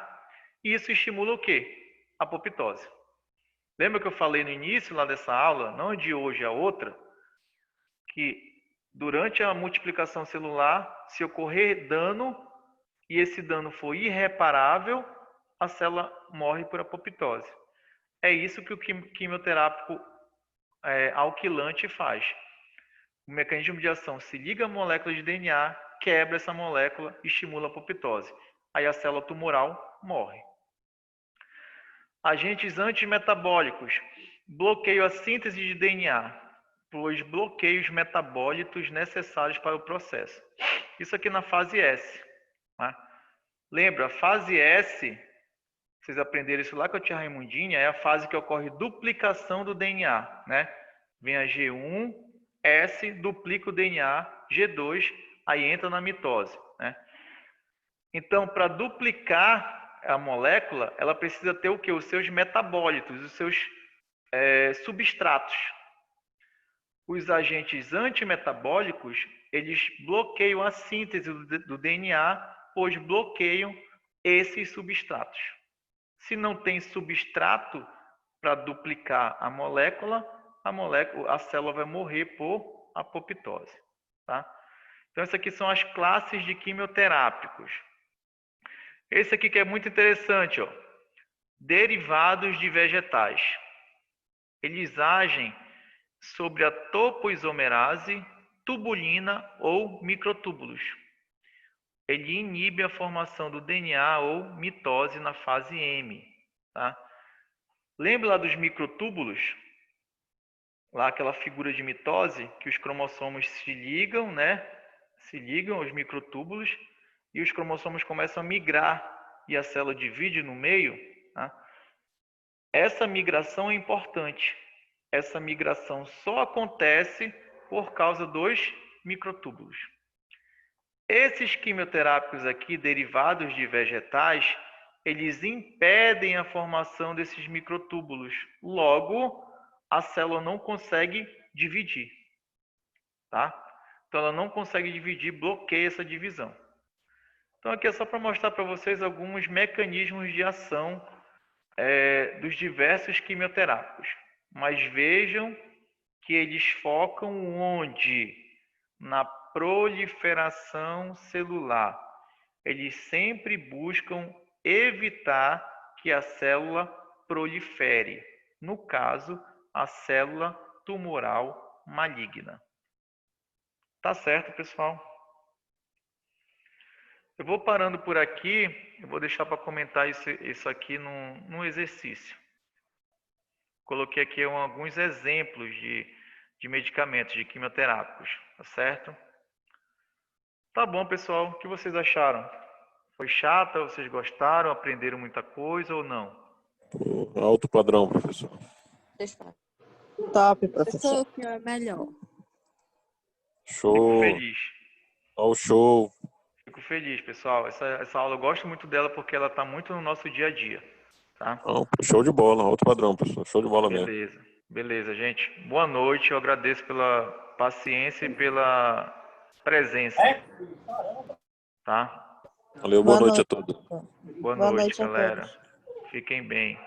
e isso estimula o quê? A apoptose. Lembra que eu falei no início lá dessa aula, não de hoje a outra, que durante a multiplicação celular, se ocorrer dano e esse dano for irreparável, a célula morre por apoptose. É isso que o quimioterápico alquilante faz. O mecanismo de ação se liga à molécula de DNA, quebra essa molécula e estimula a apoptose. Aí a célula tumoral morre. Agentes antimetabólicos bloqueiam a síntese de DNA, pois bloqueiam os metabólitos necessários para o processo. Isso aqui na fase S. Né? Lembra, a fase S, vocês aprenderam isso lá com a tia Raimundinha, é a fase que ocorre duplicação do DNA. Né? Vem a G1, S, duplica o DNA, G2, aí entra na mitose. Né? Então, para duplicar a molécula, ela precisa ter o quê? Os seus metabólitos, os seus substratos. Os agentes antimetabólicos, eles bloqueiam a síntese do DNA, pois bloqueiam esses substratos. Se não tem substrato para duplicar a molécula, a célula vai morrer por apoptose. Tá? Então, essas aqui são as classes de quimioterápicos. Esse aqui que é muito interessante, ó. Derivados de vegetais. Eles agem sobre a topoisomerase, tubulina ou microtúbulos. Ele inibe a formação do DNA ou mitose na fase M. Tá? Lembra lá dos microtúbulos? Lá aquela figura de mitose, que os cromossomos se ligam, né? Se ligam aos microtúbulos e os cromossomos começam a migrar e a célula divide no meio. Tá? Essa migração é importante. Essa migração só acontece por causa dos microtúbulos. Esses quimioterápicos aqui, derivados de vegetais, eles impedem a formação desses microtúbulos. Logo, a célula não consegue dividir. Tá? Então, ela não consegue dividir, bloqueia essa divisão. Então, aqui é só para mostrar para vocês alguns mecanismos de ação dos diversos quimioterápicos. Mas vejam que eles focam onde? Na proliferação celular. Eles sempre buscam evitar que a célula prolifere. No caso, a célula tumoral maligna. Tá certo, pessoal? Eu vou parando por aqui. Eu vou deixar para comentar isso aqui num exercício. Coloquei aqui alguns exemplos de medicamentos, de quimioterápicos, tá certo? Tá bom, pessoal, o que vocês acharam? Foi chata? Vocês gostaram? Aprenderam muita coisa ou não? Alto padrão, professor. Top, Professor, professor. o que é melhor? Fico Show. feliz. Ao show. Fico feliz, pessoal. Essa aula eu gosto muito dela porque ela está muito no nosso dia a dia, tá? Não, show de bola, alto padrão, professor. Show de bola mesmo. Beleza, beleza, gente. Boa noite. Eu agradeço pela paciência e pela presença, tá? Valeu, boa noite a todos. Boa Boa noite, noite a galera. todos. Fiquem bem.